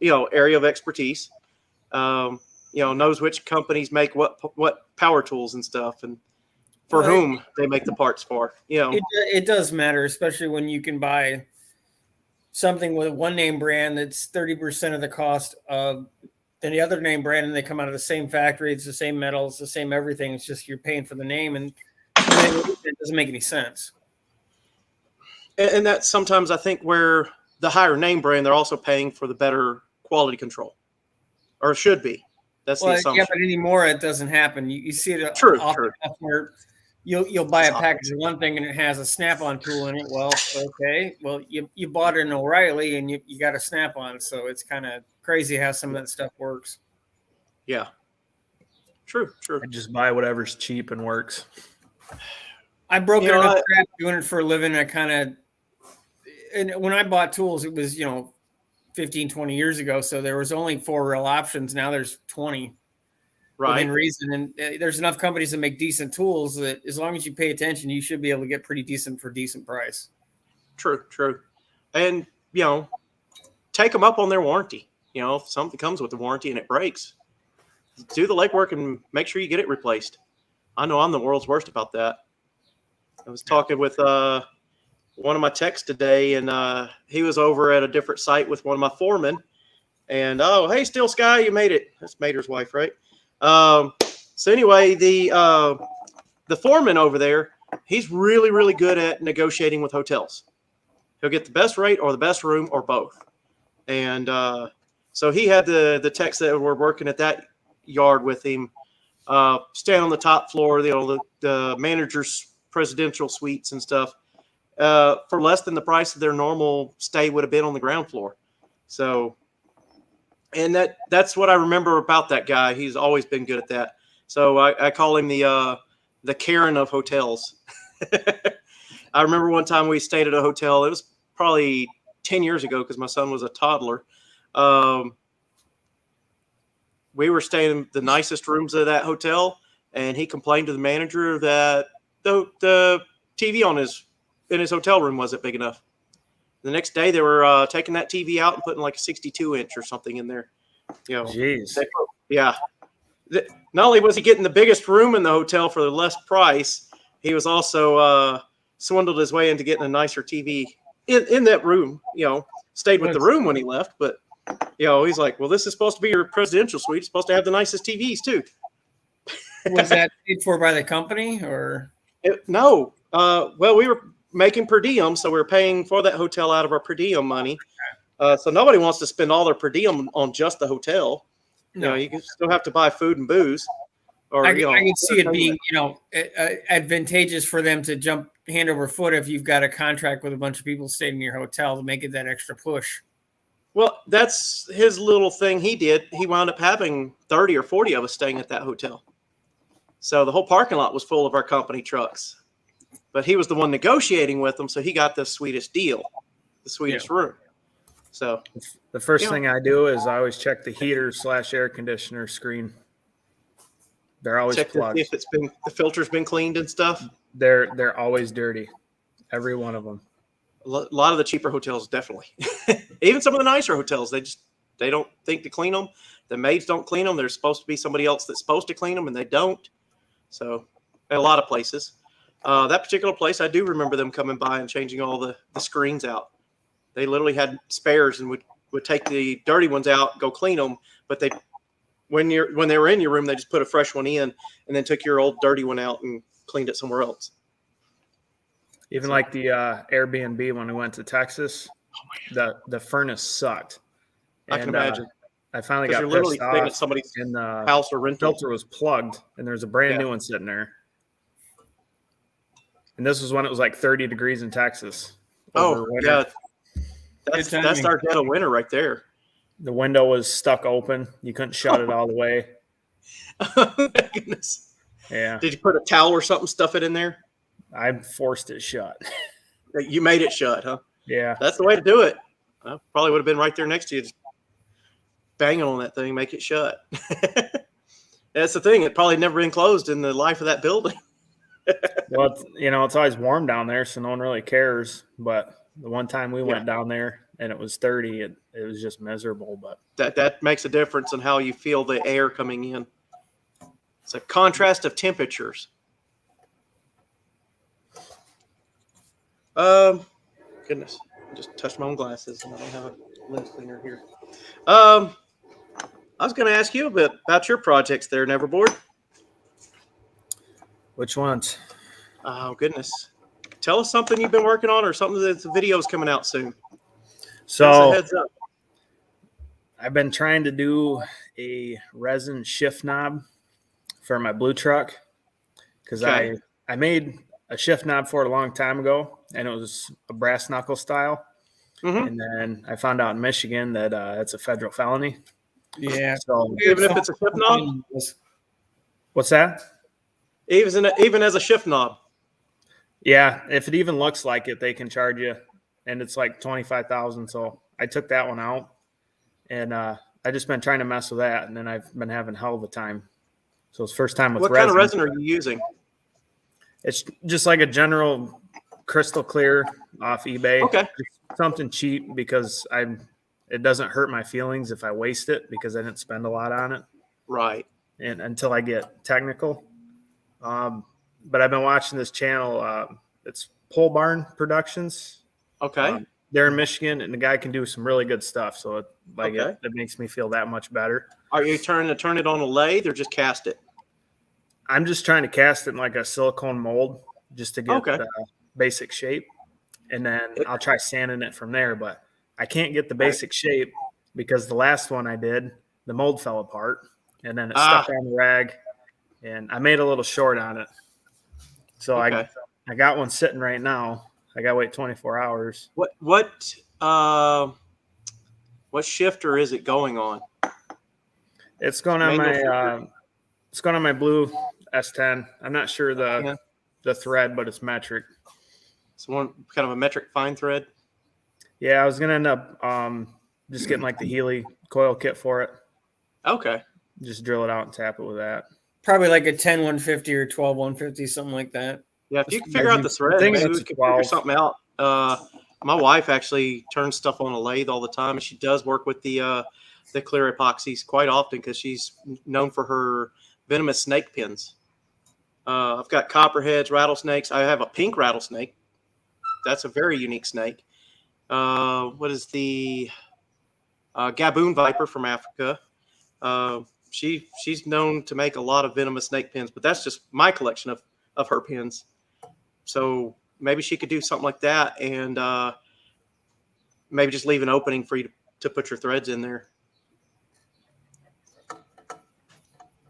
area of expertise. Knows which companies make what power tools and stuff, and for whom they make the parts for.
It does matter, especially when you can buy something with one name brand that's 30% of the cost of the other name brand, and they come out of the same factory. It's the same metals, the same everything. It's just you're paying for the name, and it doesn't make any sense.
And that's sometimes I think where the higher name brand, they're also paying for the better quality control, or should be. That's the assumption.
Yeah, but anymore it doesn't happen. You see it
true.
Where you'll buy a package of one thing and it has a Snap-on tool in it. Well, okay. Well, you bought an O'Reilly and you got a Snap-on, so it's kind of crazy how some of that stuff works.
Yeah. True.
I just buy whatever's cheap and works.
I broke enough crap doing it for a living. And when I bought tools, it was 15, 20 years ago. So there was only 4 real options. Now there's 20 within reason. And there's enough companies that make decent tools that as long as you pay attention, you should be able to get pretty decent for a decent price.
True. And, take them up on their warranty. If something comes with the warranty and it breaks, do the legwork and make sure you get it replaced. I know I'm the world's worst about that. I was talking with one of my techs today, and he was over at a different site with one of my foremen. And hey, Steel Sky, you made it. That's Mater's wife, right? So anyway, the foreman over there, he's really, really good at negotiating with hotels. He'll get the best rate or the best room or both. And so he had the techs that were working at that yard with him stand on the top floor, the manager's presidential suites and stuff. For less than the price of their normal stay would have been on the ground floor. So, and that's what I remember about that guy. He's always been good at that. So I call him the Karen of hotels. I remember one time we stayed at a hotel. It was probably 10 years ago because my son was a toddler. We were staying in the nicest rooms of that hotel, and he complained to the manager that the TV in his hotel room wasn't big enough. The next day, they were taking that TV out and putting like a 62-inch or something in there.
Jeez.
Yeah. Not only was he getting the biggest room in the hotel for the less price, he was also swindled his way into getting a nicer TV in that room. Stayed with the room when he left, but he's like, well, this is supposed to be your presidential suite. It's supposed to have the nicest TVs too.
Was that paid for by the company or?
No. Well, we were making per diem, so we were paying for that hotel out of our per diem money. So nobody wants to spend all their per diem on just the hotel.
No.
You can still have to buy food and booze. Or
I can see it being, advantageous for them to jump hand over foot if you've got a contract with a bunch of people staying in your hotel to make it that extra push.
Well, that's his little thing he did. He wound up having 30 or 40 of us staying at that hotel. So the whole parking lot was full of our company trucks. But he was the one negotiating with them, so he got the sweetest deal, the sweetest room. So
the first thing I do is I always check the heater / air conditioner screen. They're always plugged.
If the filter's been cleaned and stuff.
They're always dirty, every one of them.
A lot of the cheaper hotels, definitely. Even some of the nicer hotels, they don't think to clean them. The maids don't clean them. There's supposed to be somebody else that's supposed to clean them, and they don't. So, a lot of places. That particular place, I do remember them coming by and changing all the screens out. They literally had spares and would take the dirty ones out, go clean them. But when they were in your room, they just put a fresh one in, and then took your old dirty one out and cleaned it somewhere else.
Even like the Airbnb when we went to Texas, the furnace sucked.
I can imagine.
I finally got
literally
pissed
staying
off.
at somebody's
And the
house or rental.
filter was plugged, and there's a brand new one sitting there. And this was when it was like 30 degrees in Texas.
Oh, yeah. That's our dead of winter right there.
The window was stuck open. You couldn't shut it all the way.
Oh, my goodness.
Yeah.
Did you put a towel or something, stuff it in there?
I forced it shut.
You made it shut, huh?
Yeah.
That's the way to do it. I probably would have been right there next to you, just banging on that thing, make it shut. That's the thing. It probably never been closed in the life of that building.
Well, it's always warm down there, so no one really cares. But the one time we went down there and it was 30, it was just miserable. But
That makes a difference in how you feel the air coming in. It's a contrast of temperatures. Goodness, I just touched my own glasses and I don't have a lens cleaner here. I was going to ask you a bit about your projects there, Neverboard.
which ones?
Oh, goodness. Tell us something you've been working on or something that the video is coming out soon. Give us a
So
heads up.
I've been trying to do a resin shift knob for my blue truck because
Okay.
I made a shift knob for it a long time ago, and it was a brass knuckle style.
Mhm.
And then I found out in Michigan that it's a federal felony.
Yeah.
So
Even if it's a shift knob?
what's that?
Even as a shift knob.
Yeah, if it even looks like it, they can charge you, and it's like 25,000. So I took that one out, and I just been trying to mess with that, and then I've been having hell of a time. So it's first time with
What
resin.
kind of resin are you using?
It's just like a general crystal clear off eBay.
Okay.
Just something cheap because it doesn't hurt my feelings if I waste it because I didn't spend a lot on it,
Right.
and until I get technical. But I've been watching this channel. It's Pole Barn Productions.
Okay.
They're in Michigan, and the guy can do some really good stuff. So
Okay.
it makes me feel that much better.
Are you trying to turn it on a lathe or just cast it?
I'm just trying to cast it in like a silicone mold just to get
Okay.
the basic shape. And then I'll try sanding it from there. But I can't get the basic shape because the last one I did, the mold fell apart. And then it stuck on the rag. And I made a little short on it. So
Okay.
I got one sitting right now. I got to wait 24 hours.
What shifter is it going on?
It's going on
Manual
my it's going on my blue S10. I'm not sure
Yeah.
the thread, but it's metric.
It's one kind of a metric fine thread.
Yeah, I was gonna end up just getting like the Healy coil kit for it.
Okay.
Just drill it out and tap it with that.
Probably like a 10 150 or 12 150, something like that.
Yeah, if you can figure out the thread,
think
maybe
it's
we can
12.
figure something out. My wife actually turns stuff on a lathe all the time, and she does work with the clear epoxies quite often because she's known for her venomous snake pins. I've got copperheads, rattlesnakes. I have a pink rattlesnake. That's a very unique snake. What is the Gaboon viper from Africa? She's known to make a lot of venomous snake pins, but that's just my collection of her pins. So maybe she could do something like that, and maybe just leave an opening for you to put your threads in there.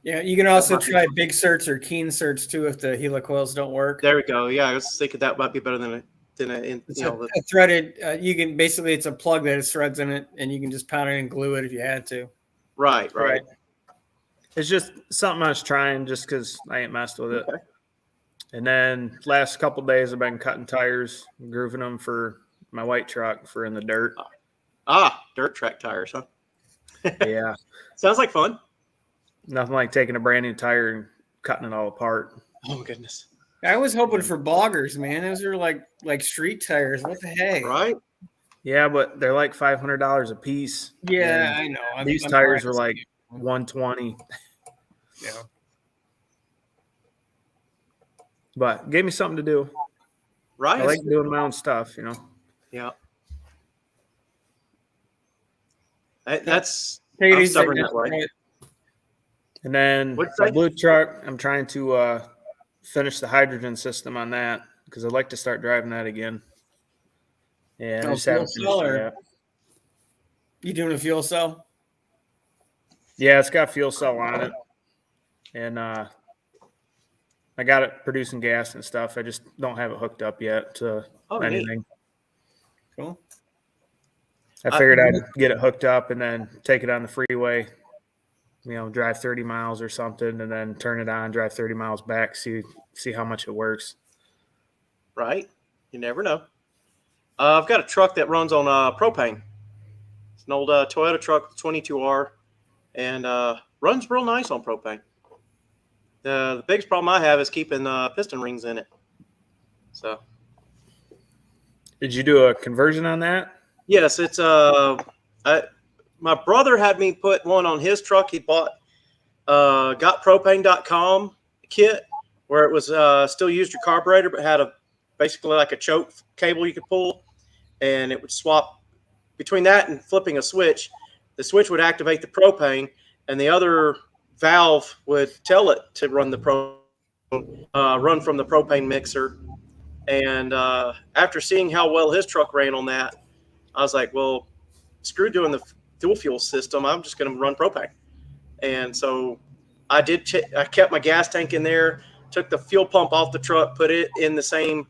Yeah, you can also try big certs or keen certs too if the Hela coils don't work.
There we go. Yeah, I was thinking that might be better than
A threaded. You can basically it's a plug that has threads in it, and you can just pound it and glue it if you had to.
Right.
It's just something I was trying just because I ain't messed with it.
Okay.
And then last couple of days I've been cutting tires, grooving them for my white truck for in the dirt.
Dirt track tires, huh?
Yeah,
Sounds like fun.
nothing like taking a brand new tire and cutting it all apart.
Oh, goodness.
I was hoping for boggers, man. Those are like street tires. What the heck?
Right?
Yeah, but they're like $500 a piece.
Yeah,
And
I know.
these tires were like $120.
Yeah.
But gave me something to do.
Right?
I like doing my own stuff,
Yeah. That's
Take it
I'm
easy,
stubborn
man.
that way.
And then
What'd you
my
say?
blue truck, I'm trying to finish the hydrogen system on that because I'd like to start driving that again. And I just haven't
fuel cell
finished it
or-
yet.
You doing a fuel cell?
Yeah, it's got fuel cell on it. And I got it producing gas and stuff. I just don't have it hooked up yet to
Oh, neat.
anything.
Cool.
I figured I'd get it hooked up and then take it on the freeway, drive 30 miles or something, and then turn it on, drive 30 miles back, see how much it works.
Right? You never know. I've got a truck that runs on propane. It's an old Toyota truck, 22R, and runs real nice on propane. The biggest problem I have is keeping piston rings in it. So.
Did you do a conversion on that?
Yes, it's my brother had me put one on his truck. He bought gotpropane.com kit where it was still used your carburetor, but had basically like a choke cable you could pull, and it would swap between that and flipping a switch. The switch would activate the propane, and the other valve would tell it to run run from the propane mixer. And after seeing how well his truck ran on that, I was like, well, screw doing the dual fuel system. I'm just going to run propane. And so I did. I kept my gas tank in there, took the fuel pump off the truck, put it in the same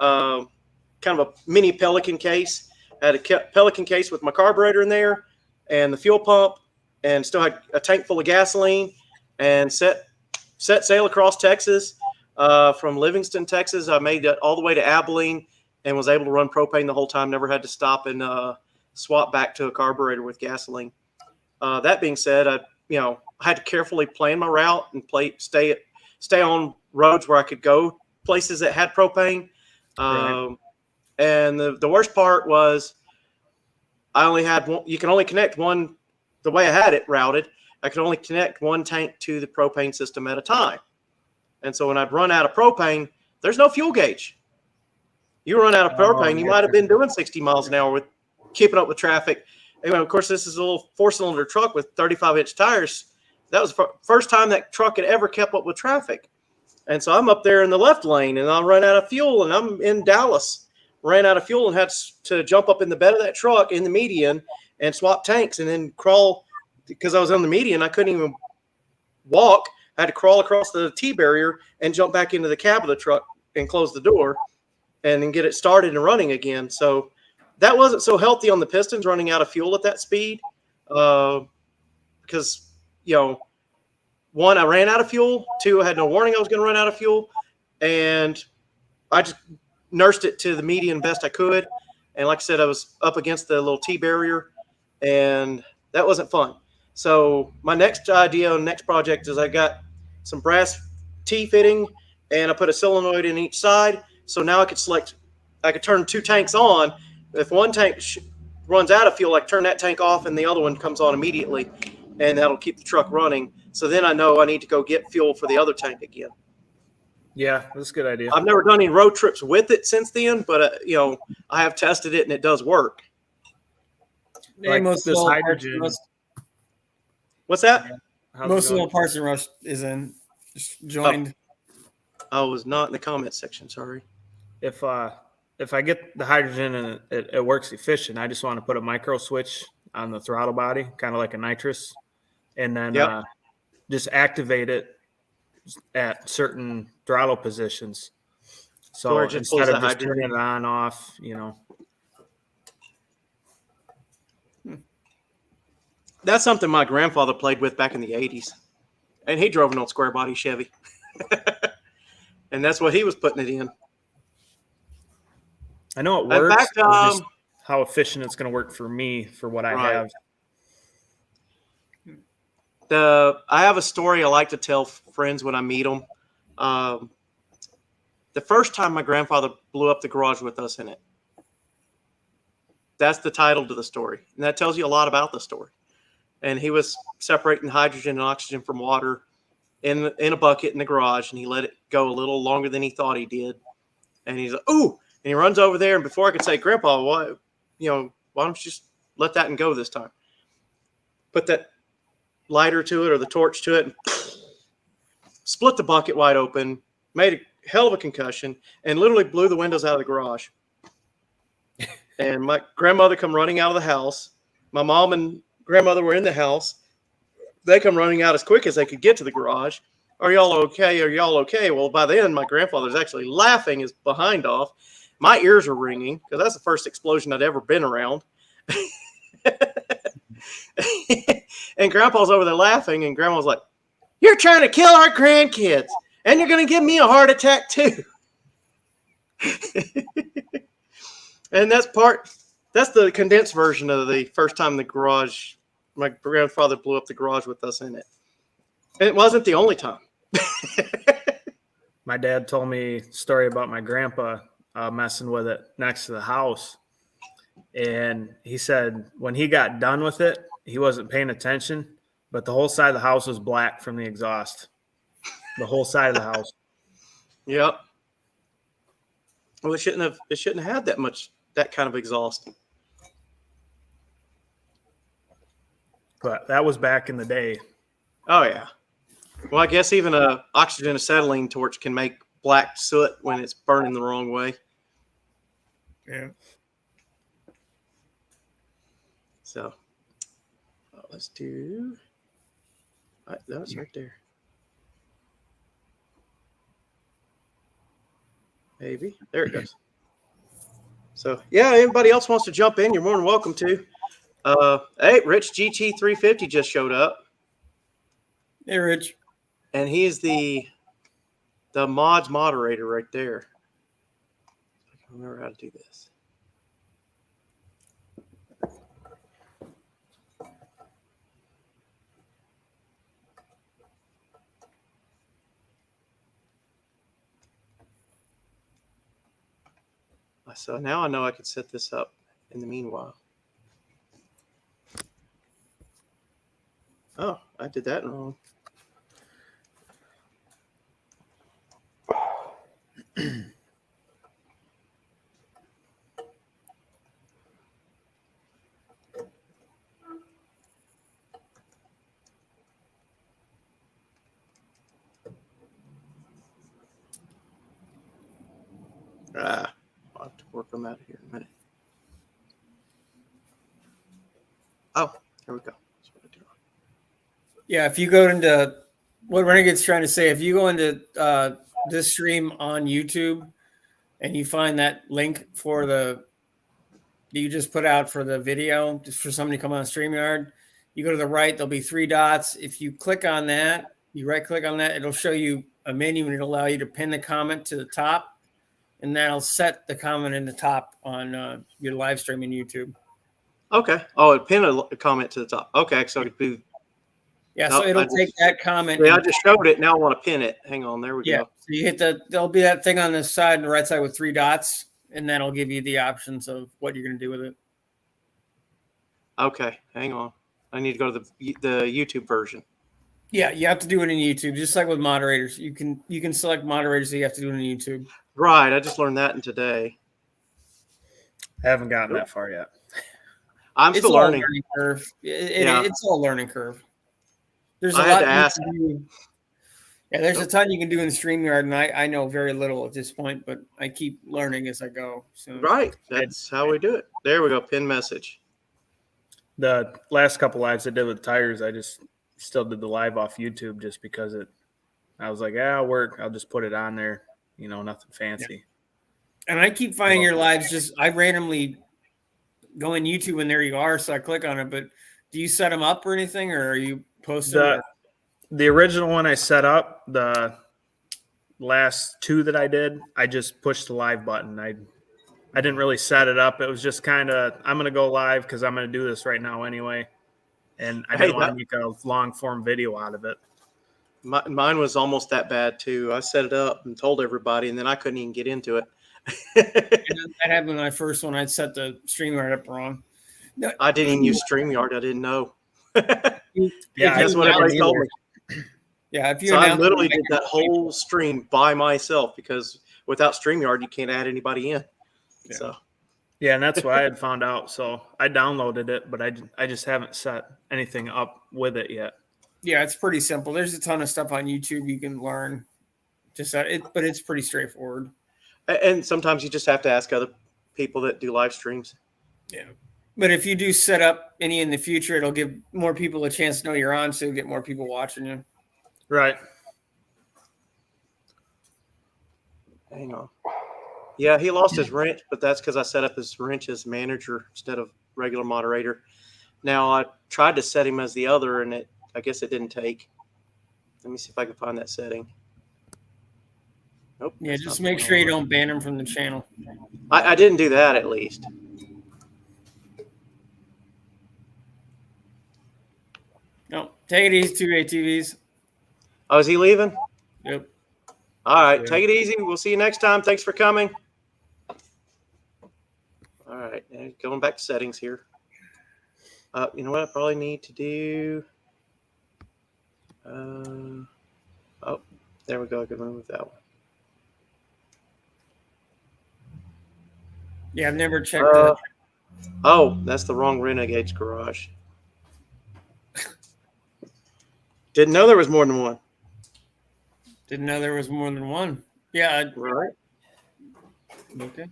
kind of a mini Pelican case. I had a Pelican case with my carburetor in there and the fuel pump, and still had a tank full of gasoline, and set sail across Texas. From Livingston, Texas, I made it all the way to Abilene and was able to run propane the whole time. Never had to stop and swap back to a carburetor with gasoline. That being said, I had to carefully plan my route and stay on roads where I could go places that had propane.
Right.
And the worst part was I only had one. You can only connect one. The way I had it routed, I could only connect one tank to the propane system at a time. And so when I'd run out of propane, there's no fuel gauge. You run out of propane, you might have been doing 60 miles an hour with keeping up with traffic. And of course, this is a little 4-cylinder truck with 35-inch tires. That was the first time that truck had ever kept up with traffic. And so I'm up there in the left lane, and I'll run out of fuel, and I'm in Dallas. Ran out of fuel and had to jump up in the bed of that truck in the median and swap tanks and then crawl. Because I was on the median, I couldn't even walk. I had to crawl across the T-barrier and jump back into the cab of the truck and close the door and then get it started and running again. So that wasn't so healthy on the pistons running out of fuel at that speed because, one, I ran out of fuel. Two, I had no warning I was going to run out of fuel. And I just nursed it to the median best I could. And like I said, I was up against the little T-barrier, and that wasn't fun. So my next idea, next project is I got some brass T-fitting, and I put a solenoid in each side. So now I could turn two tanks on. If one tank runs out of fuel, I turn that tank off and the other one comes on immediately, and that'll keep the truck running. So then I know I need to go get fuel for the other tank again.
Yeah, that's a good idea.
I've never done any road trips with it since then, but I have tested it and it does work.
Like this hydrogen.
What's that?
Most of the parts and Rush is just joined.
I was not in the comments section. Sorry.
If I get the hydrogen and it works efficient, I just want to put a micro switch on the throttle body, kind of like a nitrous, and then just activate it at certain throttle positions. So instead of just turning it on, off,
That's something my grandfather played with back in the 80s. And he drove an old square body Chevy. And that's what he was putting it in.
I know it works. In fact, just how efficient it's going to work for me for what I have.
I have a story I like to tell friends when I meet them. The first time my grandfather blew up the garage with us in it. That's the title to the story. And that tells you a lot about the story. And he was separating hydrogen and oxygen from water in a bucket in the garage, and he let it go a little longer than he thought he did. And he's like, ooh, and he runs over there. And before I could say, Grandpa, why don't you just let that and go this time? Put that lighter to it or the torch to it and split the bucket wide open, made a hell of a concussion, and literally blew the windows out of the garage. And my grandmother come running out of the house. My mom and grandmother were in the house. They come running out as quick as they could get to the garage. Are y'all okay? Are y'all okay? Well, by then, my grandfather's actually laughing his behind off. My ears are ringing because that's the first explosion I'd ever been around. And Grandpa's over there laughing, and Grandma's like, you're trying to kill our grandkids, and you're going to give me a heart attack too. And that's the condensed version of the first time my grandfather blew up the garage with us in it. And it wasn't the only time.
My dad told me a story about my grandpa messing with it next to the house. And he said when he got done with it, he wasn't paying attention, but the whole side of the house was black from the exhaust. The whole side of the house.
Yep. Well, it shouldn't have had that kind of exhaust.
But that was back in the day.
Oh yeah. Well, I guess even a oxygen acetylene torch can make black soot when it's burning the wrong way.
Yeah.
So let's do. That's right there. Maybe there it goes. So yeah, anybody else wants to jump in, you're more than welcome to. Hey, Rich GT350 just showed up.
Hey, Rich.
And he's the mods moderator right there. I can remember how to do this. So now I know I could set this up in the meanwhile. Oh, I did that wrong. I'll have to work on that here in a minute. Oh, here we go. That's what I do.
Yeah, if you go into what Renegade's trying to say, if you go into this stream on YouTube and you find that link for that you just put out for the video, just for somebody to come on StreamYard, you go to the right, there'll be 3 dots. If you click on that, you right click on that, it'll show you a menu and it'll allow you to pin the comment to the top. And that'll set the comment in the top on your live stream in YouTube.
Okay. Oh, it pinned a comment to the top. Okay, so it be.
Yeah, so it'll take that comment.
Yeah, I just showed it. Now I want to pin it. Hang on, there we go.
So you hit there'll be that thing on the side, the right side with 3 dots, and that'll give you the options of what you're going to do with it.
Okay, hang on. I need to go to the YouTube version.
Yeah, you have to do it in YouTube, just like with moderators. You can select moderators, so you have to do it in YouTube.
Right, I just learned that in today.
I haven't gotten that far yet.
I'm still learning.
Learning curve.
Yeah.
It's all learning curve. There's a
I had
lot
to
you
ask.
can do. Yeah, there's a ton you can do in StreamYard, and I know very little at this point, but I keep learning as I go. So
Right, that's how we do it. There we go, pin message.
The last couple lives I did with tires, I just still did the live off YouTube just because I was like, yeah, I'll work. I'll just put it on there. You know, nothing fancy.
Yeah. And I keep finding your lives I randomly go in YouTube and there you are. So I click on it, but do you set them up or anything, or are you posting?
The original one I set up, the last 2 that I did, I just pushed the live button. I didn't really set it up. It was just kind of, I'm going to go live because I'm going to do this right now anyway. And I didn't want to make a long form video out of it.
Mine was almost that bad too. I set it up and told everybody, and then I couldn't even get into it.
That happened when I first one. I set the StreamYard up wrong. No,
I didn't even use StreamYard. I didn't know.
Yeah,
That's what everybody told me.
Yeah, if you
So I literally did that whole stream by myself because without StreamYard, you can't add anybody in.
Yeah.
So
yeah, and that's what I had found out. So I downloaded it, but I just haven't set anything up with it yet.
Yeah, it's pretty simple. There's a ton of stuff on YouTube you can learn. But it's pretty straightforward.
And sometimes you just have to ask other people that do live streams.
Yeah. But if you do set up any in the future, it'll give more people a chance to know you're on, so you'll get more people watching you.
Right.
Hang on. Yeah, he lost his wrench, but that's because I set up his wrench as manager instead of regular moderator. Now, I tried to set him as the other, and I guess it didn't take. Let me see if I can find that setting. Nope.
Yeah, just make sure you don't ban him from the channel.
I didn't do that at least.
No, take it easy, 2 ATVs.
Oh, is he leaving?
Yep.
All right.
Yeah.
Take it easy. We'll see you next time. Thanks for coming. All right. And going back to settings here. You know what I probably need to do? Oh, there we go. I can remove that one.
Yeah, I've never checked the
Oh, that's the wrong Renegade's garage. Didn't know there was more than one.
Didn't know there was more than one. Yeah.
Right.
Okay.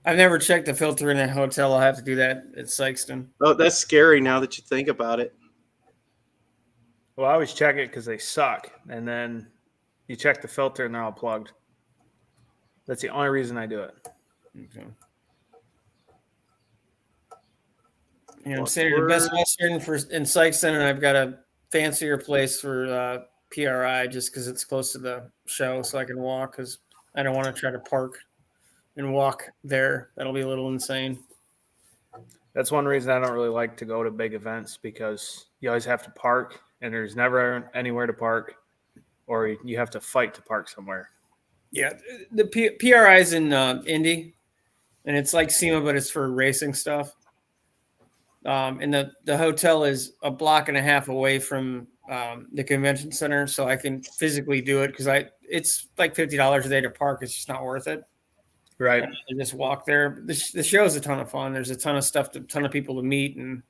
I've never checked the filter in that hotel. I'll have to do that at Sykeston.
Oh, that's scary now that you think about it.
Well, I always check it because they suck, and then you check the filter and they're all plugged. That's the only reason I do it.
Okay. Yeah, I'm sitting at the Best Western in Sykeston, and I've got a fancier place for PRI just because it's close to the show, so I can walk. Because I don't want to try to park and walk there. That'll be a little insane.
That's one reason I don't really like to go to big events, because you always have to park, and there's never anywhere to park, or you have to fight to park somewhere.
Yeah, the PRI is in Indy, and it's like SEMA, but it's for racing stuff. And the hotel is a block and a half away from the convention center, so I can physically do it because it's like $50 a day to park. It's just not worth it.
Right.
And just walk there. The show is a ton of fun. There's a ton of stuff, a ton of people to meet, and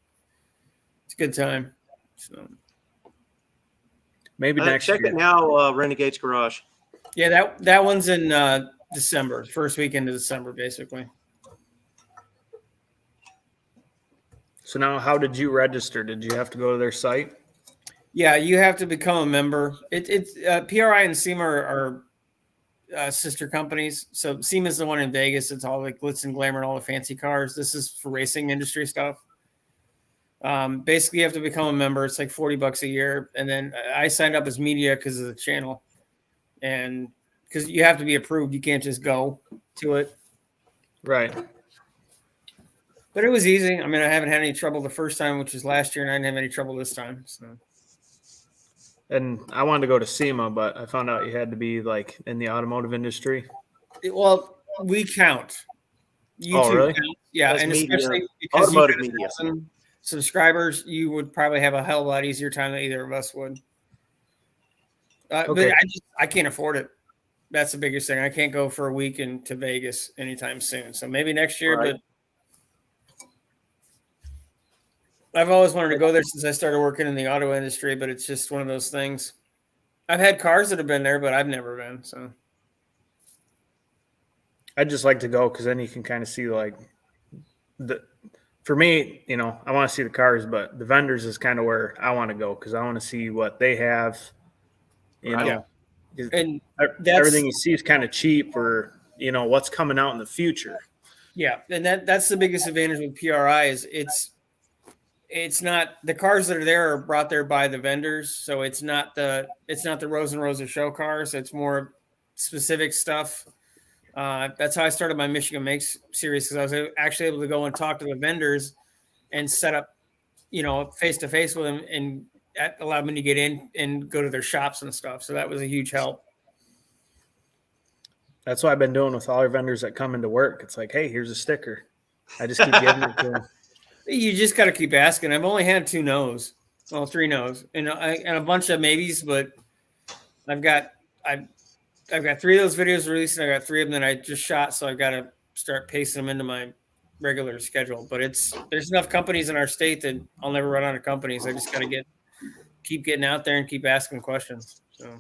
it's a good time. So
maybe next
check
year.
it now, Renegade's garage.
yeah, that one's in December, first weekend of December, basically.
So now, how did you register? Did you have to go to their site?
Yeah, you have to become a member. It's PRI and SEMA are sister companies. So SEMA is the one in Vegas. It's all like glitz and glamour and all the fancy cars. This is for racing industry stuff. Basically, you have to become a member. It's like $40 a year. And then I signed up as media because of the channel. And because you have to be approved. You can't just go to it.
Right.
But it was easy. I mean, I haven't had any trouble the first time, which was last year, and I didn't have any trouble this time. So.
And I wanted to go to SEMA, but I found out you had to be like in the automotive industry.
Well, we count. YouTube
really?
counts. Yeah,
That's
and
media.
especially because
Automotive
you
media.
got 1,000 subscribers, you would probably have a hell of a lot easier time than either of us would.
Okay.
But I can't afford it. That's the biggest thing. I can't go for a week to Vegas anytime soon. So maybe next year,
Right.
but I've always wanted to go there since I started working in the auto industry, but it's just one of those things. I've had cars that have been there, but I've never been. So
I'd just like to go because then you can kind of see like for me, I want to see the cars, but the vendors is kind of where I want to go because I want to see what they have.
Yeah. And
everything you see is kind of cheap, or what's coming out in the future.
Yeah, and that's the biggest advantage with PRI is it's not the cars that are there are brought there by the vendors, so it's not the Rose and Rosa show cars. It's more specific stuff. That's how I started my Michigan Makes series, because I was actually able to go and talk to the vendors and set up, face to face with them, and that allowed me to get in and go to their shops and stuff. So that was a huge help.
That's what I've been doing with all our vendors that come into work. It's like, hey, here's a sticker. I just keep giving it to them.
You just got to keep asking. I've only had 2 no's, well, 3 no's, and a bunch of maybes, but I've got 3 of those videos released, and I got 3 of them that I just shot. So I've got to start pacing them into my regular schedule. But there's enough companies in our state that I'll never run out of companies. I just got to keep getting out there and keep asking questions. So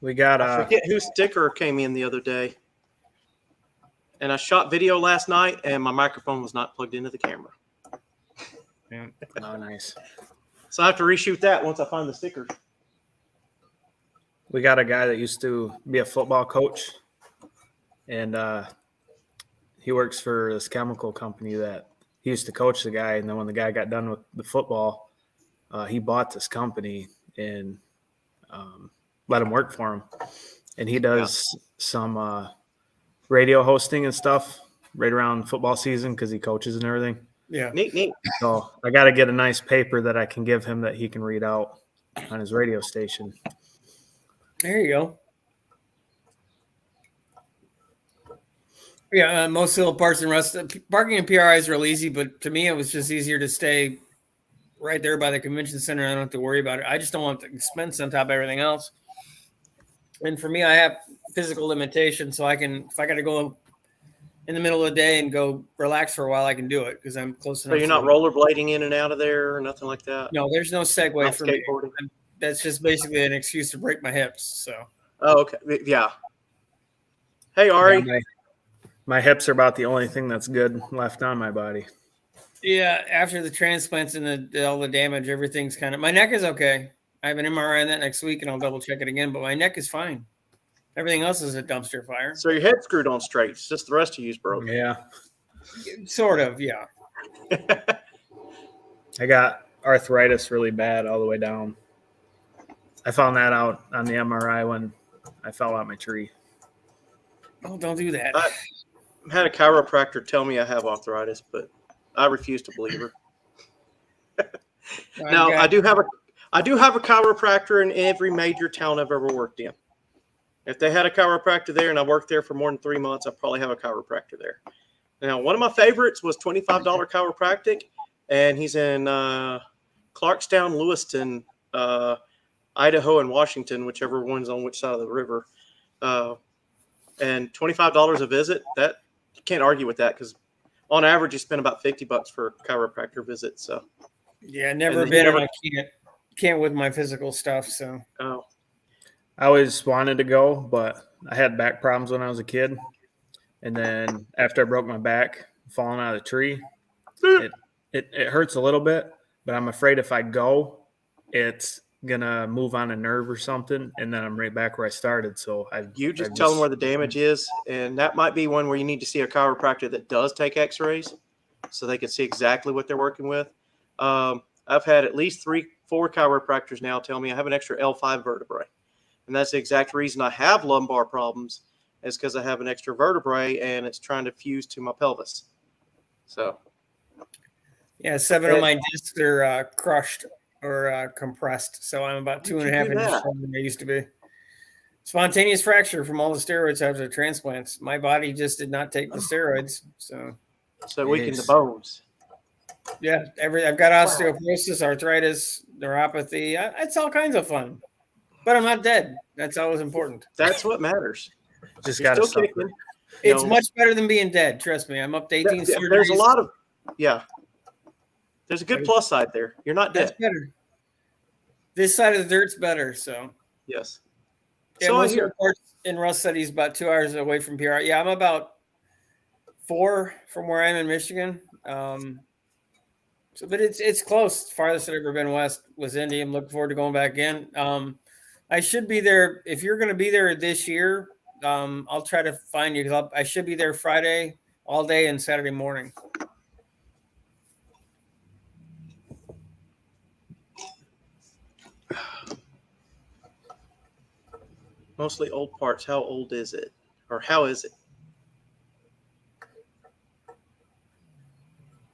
we got
I forget whose sticker came in the other day. And I shot video last night, and my microphone was not plugged into the camera.
yeah.
Oh, nice.
So I have to reshoot that once I find the stickers.
We got a guy that used to be a football coach, and he works for this chemical company that he used to coach the guy. And then when the guy got done with the football, he bought this company and let him work for him. And he does some radio hosting and stuff right around football season because he coaches and everything.
Yeah.
Neat.
So I got to get a nice paper that I can give him that he can read out on his radio station.
There you go. Yeah, most of the parts and rust parking in PRI is real easy, but to me, it was just easier to stay right there by the convention center. I don't have to worry about it. I just don't want the expense on top of everything else. And for me, I have physical limitations, so I can, if I got to go in the middle of the day and go relax for a while, I can do it because I'm close enough.
So you're not rollerblading in and out of there or nothing like that?
No, there's no segue
Not
for
skateboarding?
me. That's just basically an excuse to break my hips. So.
Oh, okay. Yeah. Hey, Ari.
Yeah, my hips are about the only thing that's good left on my body.
Yeah, after the transplants and all the damage, everything's kind of. My neck is okay. I have an MRI on that next week, and I'll double check it again. But my neck is fine. Everything else is a dumpster fire.
So your head's screwed on straight. It's just the rest of you's broke.
Yeah.
Sort of, yeah.
I got arthritis really bad all the way down. I found that out on the MRI when I fell out my tree.
Oh, don't do that.
I had a chiropractor tell me I have arthritis, but I refuse to believe her. Now, I do have a chiropractor in every major town I've ever worked in. If they had a chiropractor there and I worked there for more than 3 months, I probably have a chiropractor there. Now, one of my favorites was $25 chiropractic, and he's in Clarkstown, Lewiston, Idaho, and Washington, whichever one's on which side of the river. And $25 a visit, that you can't argue with that because on average you spend about $50 for a chiropractor visit. So
yeah, never been. I can't with my physical stuff. So
I always wanted to go, but I had back problems when I was a kid. And then after I broke my back, falling out of the tree, it hurts a little bit, but I'm afraid if I go, it's gonna move on a nerve or something, and then I'm right back where I started. So
you just tell them where the damage is, and that might be one where you need to see a chiropractor that does take X-rays, so they can see exactly what they're working with. I've had at least 3-4 chiropractors now tell me I have an extra L5 vertebrae, and that's the exact reason I have lumbar problems, is because I have an extra vertebrae and it's trying to fuse to my pelvis. So
yeah, 7 of my discs are crushed or compressed, so I'm about 2.5 inches shorter than I used to be. Spontaneous fracture from all the steroids after the transplants. My body just did not take the steroids, so
it weakened the bones.
Yeah, I've got osteoporosis, arthritis, neuropathy. It's all kinds of fun, but I'm not dead. That's always important.
That's what matters.
Just got to suffer.
It's much better than being dead. Trust me. I'm up to 18 surgeries.
There's a lot of There's a good plus side there. You're not dead.
That's better. This side of the dirt's better. So
yes.
Yeah, so most reports in Russ said he's about 2 hours away from PR. Yeah, I'm about 4 from where I am in Michigan. But it's close. Farthest I've ever been west was Indy. I'm looking forward to going back in. I should be there. If you're going to be there this year, I'll try to find you because I should be there Friday all day and Saturday morning.
Mostly old parts. How old is it? Or how is it?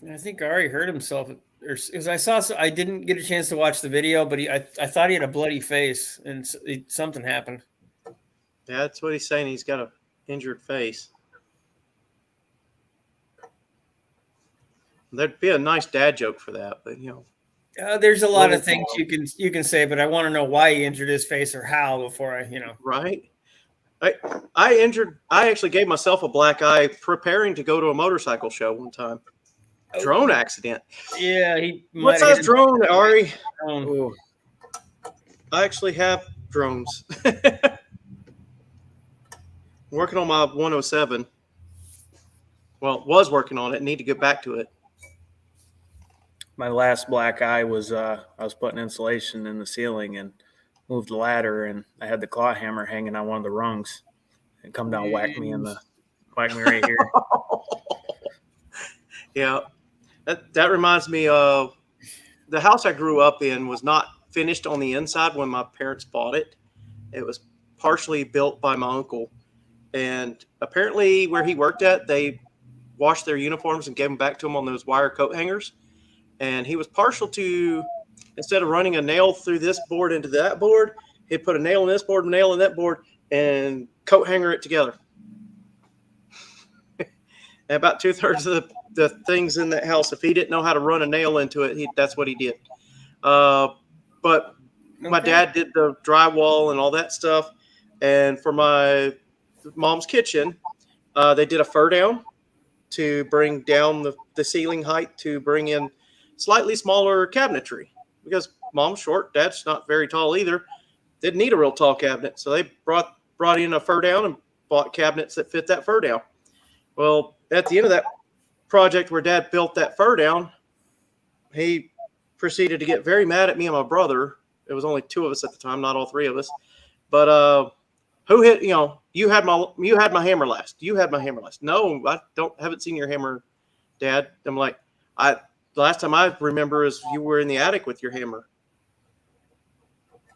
I think Ari hurt himself. I didn't get a chance to watch the video, but I thought he had a bloody face and something happened.
Yeah, that's what he's saying. He's got an injured face. There'd be a nice dad joke for that, but
there's a lot of things you can say, but I want to know why he injured his face or how before I.
Right. I actually gave myself a black eye preparing to go to a motorcycle show one time. Drone accident.
Yeah,
what size drone, Ari? I actually have drones. Working on my 107. Well, was working on it. Need to get back to it.
My last black eye was I was putting insulation in the ceiling and moved the ladder, and I had the claw hammer hanging on one of the rungs and come down, whack me right here.
Yeah. That reminds me of the house I grew up in was not finished on the inside when my parents bought it. It was partially built by my uncle. And apparently where he worked at, they washed their uniforms and gave them back to him on those wire coat hangers. And he was partial to, instead of running a nail through this board into that board, He'd put a nail in this board, a nail in that board, and coat hanger it together. And about 2/3 of the things in that house, if he didn't know how to run a nail into it, that's what he did. But my dad did the drywall and all that stuff. And for my mom's kitchen, they did a fur down to bring down the ceiling height to bring in slightly smaller cabinetry, because mom's short, dad's not very tall either. Didn't need a real tall cabinet. So they brought in a fur down and bought cabinets that fit that fur down. Well, at the end of that project where dad built that fur down, he proceeded to get very mad at me and my brother. It was only 2 of us at the time, not all 3 of us. But who hit, you had my hammer last. You had my hammer last. No, I haven't seen your hammer, Dad. I'm like, the last time I remember is you were in the attic with your hammer.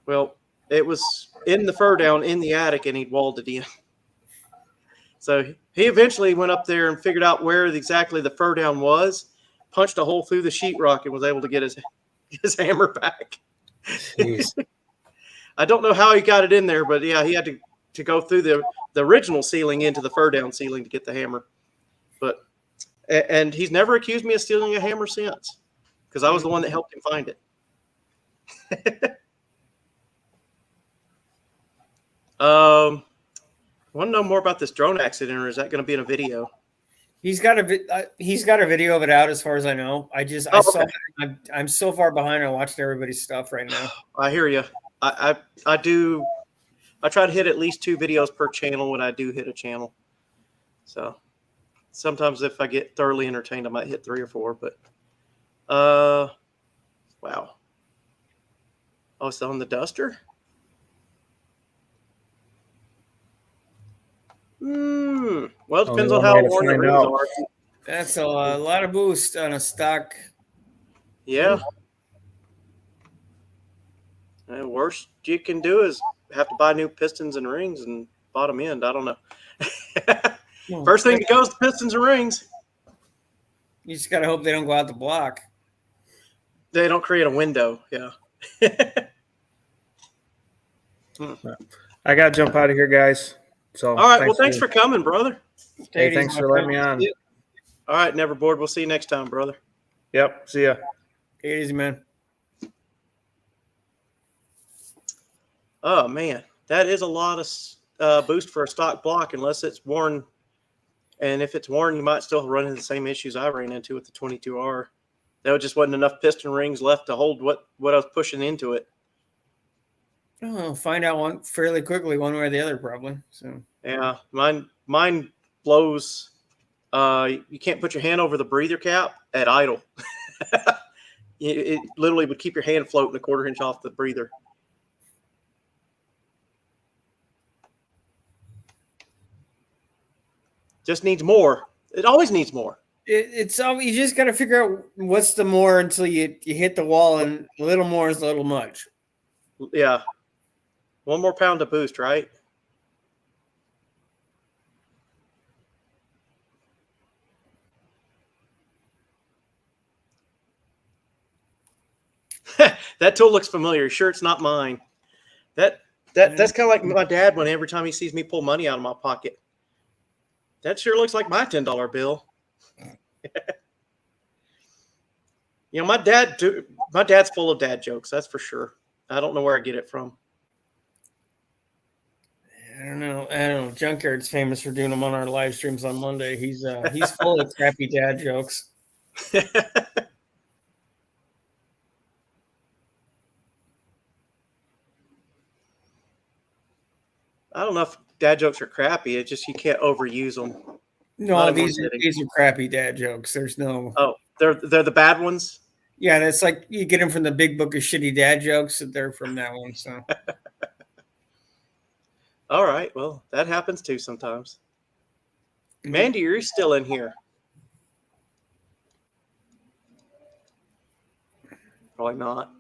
Well, it was in the fur down in the attic, and he'd walled it in. So he eventually went up there and figured out where exactly the fur down was, punched a hole through the sheetrock, and was able to get his hammer back. I don't know how he got it in there, but yeah, he had to go through the original ceiling into the fur down ceiling to get the hammer. And he's never accused me of stealing a hammer since, because I was the one that helped him find it. Want to know more about this drone accident, or is that going to be in a video?
He's got a video of it out, as far as I know. I saw it. I'm so far behind on watching everybody's stuff right now.
I hear you. I try to hit at least 2 videos per channel when I do hit a channel. So sometimes if I get thoroughly entertained, I might hit 3 or 4. But wow. Oh, it's on the duster. Well, it depends on how worn the rings are.
That's a lot of boost on a stock.
Yeah. And worst you can do is have to buy new pistons and rings and bottom end. I don't know. First thing that goes to pistons and rings.
You just got to hope they don't go out the block.
They don't create a window. Yeah.
I got to jump out of here, guys. So,
all right. Well, thanks for coming, brother.
Hey, thanks for letting me on.
All right. Neverboard. We'll see you next time, brother.
Yep. See ya.
Take it easy, man.
Oh, man. That is a lot of boost for a stock block, unless it's worn. And if it's worn, you might still run into the same issues I ran into with the 22R. There just wasn't enough piston rings left to hold what I was pushing into it.
Oh, find out fairly quickly, one way or the other, probably. So
yeah, mine blows. You can't put your hand over the breather cap at idle. It literally would keep your hand floating 1/4 inch off the breather. Just needs more. It always needs more.
It's you just got to figure out what's the more until you hit the wall, and a little more is a little much.
Yeah. 1 more pound to boost, right? That tool looks familiar. Sure, it's not mine. That's kind of like my dad when every time he sees me pull money out of my pocket. That sure looks like my $10 bill. My dad's full of dad jokes. That's for sure. I don't know where I get it from.
I don't know. Junkyard's famous for doing them on our live streams on Monday. He's full of crappy dad jokes.
I don't know if dad jokes are crappy. It's just you can't overuse them.
No, these are crappy dad jokes. There's no.
Oh, they're the bad ones.
Yeah, that's like you get them from the big book of shitty dad jokes. They're from that one. So.
All right. Well, that happens too sometimes. Mandy, you're still in here. Probably not.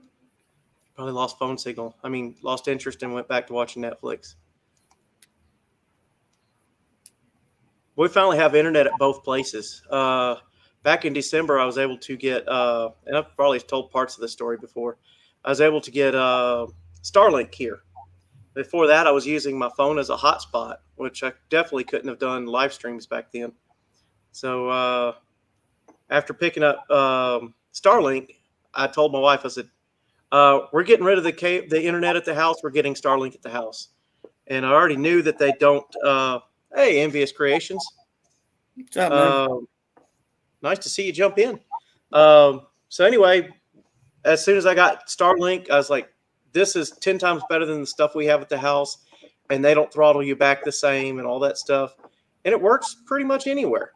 Probably lost phone signal. I mean, lost interest and went back to watching Netflix. We finally have internet at both places. Back in December, I was able to get, and I've probably told parts of the story before, I was able to get Starlink here. Before that, I was using my phone as a hotspot, which I definitely couldn't have done live streams back then. So after picking up Starlink, I told my wife, I said, we're getting rid of the internet at the house. We're getting Starlink at the house. And I already knew that they don't. Hey, Envious Creations.
What's up, man?
Nice to see you jump in. So anyway, as soon as I got Starlink, I was like, this is 10 times better than the stuff we have at the house. And they don't throttle you back the same and all that stuff. And it works pretty much anywhere.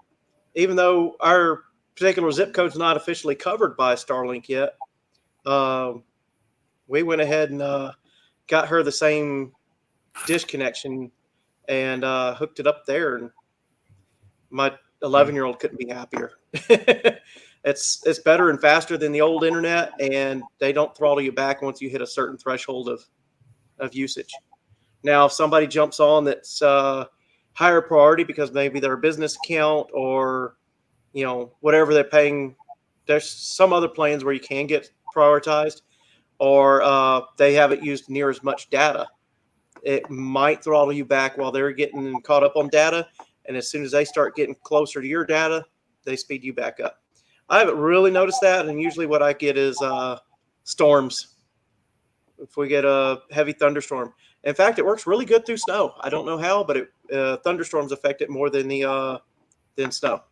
Even though our particular zip code's not officially covered by Starlink yet, we went ahead and got her the same dish connection and hooked it up there. And my 11-year-old couldn't be happier. It's better and faster than the old internet, and they don't throttle you back once you hit a certain threshold of usage. Now, if somebody jumps on that's higher priority because maybe their business account or, you know, whatever they're paying, there's some other plans where you can get prioritized, or they haven't used near as much data. It might throttle you back while they're getting caught up on data. And as soon as they start getting closer to your data, they speed you back up. I haven't really noticed that. And usually what I get is storms. If we get a heavy thunderstorm. In fact, it works really good through snow. I don't know how, but thunderstorms affect it more than than snow.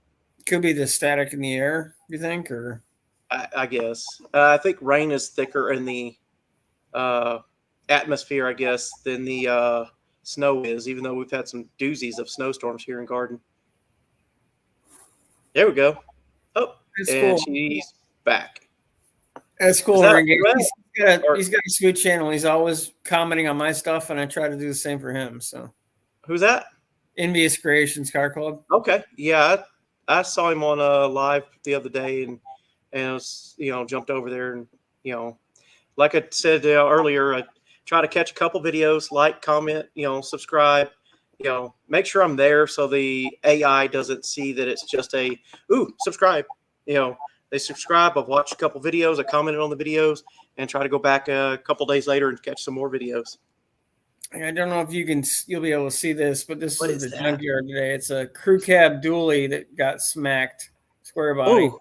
Could be the static in the air, you think, or
I guess. I think rain is thicker in the atmosphere, I guess, than the snow is, even though we've had some doozies of snowstorms here in Garden. There we go. Oh,
That's
and
cool.
she's back.
That's cool.
Is that
Ringy.
red?
He's got a sweet channel. He's always commenting on my stuff, and I try to do the same for him. So,
Who's that?
Envious Creations Car Club.
Okay, yeah, I saw him on live the other day, and I was, jumped over there, and like I said earlier, I try to catch a couple videos, like, comment, subscribe, make sure I'm there so the AI doesn't see that it's just subscribe. They subscribe. I've watched a couple videos. I commented on the videos and try to go back a couple days later and catch some more videos.
I don't know if you'll be able to see this, but this
What
is
is
the
that?
junkyard today. It's a crew cab dually that got smacked square body.
Oh,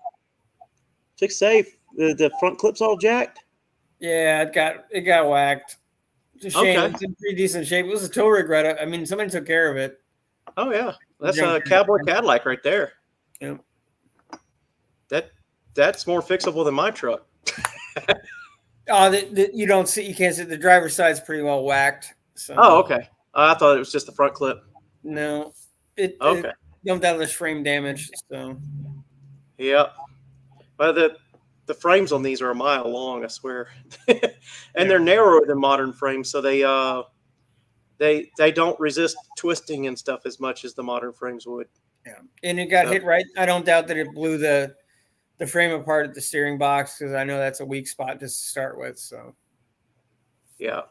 took safe. The front clip's all jacked.
Yeah, it got whacked. It's a shame.
Okay.
It's in pretty decent shape. It was a tow regret. I mean, somebody took care of it.
Oh yeah, that's a
Junkyard.
Cowboy Cadillac right there.
Yep.
That's more fixable than my truck.
Oh, you don't see. You can't see the driver's side's pretty well whacked. So.
Oh, okay. I thought it was just the front clip.
No, it
Okay.
jumped out of the frame damage. So
Yeah. Well, the frames on these are a mile long, I swear, and they're narrower than modern frames, so they don't resist twisting and stuff as much as the modern frames would.
yeah, and it got hit right. I don't doubt that it blew the frame apart at the steering box because I know that's a weak spot just to start with. So
Yeah.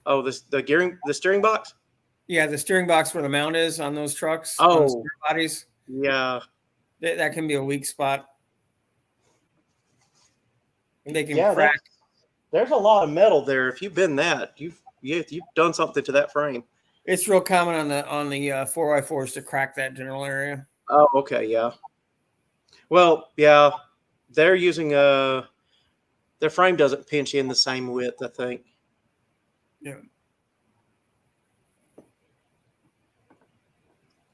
Oh, the steering box.
yeah, the steering box where the mount is on those trucks.
Oh.
On the steering bodies.
Yeah.
That can be a weak spot. They can
Yeah,
crack.
There's a lot of metal there. If you've been that, you've done something to that frame.
It's real common on the 4x4s to crack that general area.
Oh, okay, yeah. Well, yeah, they're using their frame doesn't pinch in the same width, I think.
Yeah.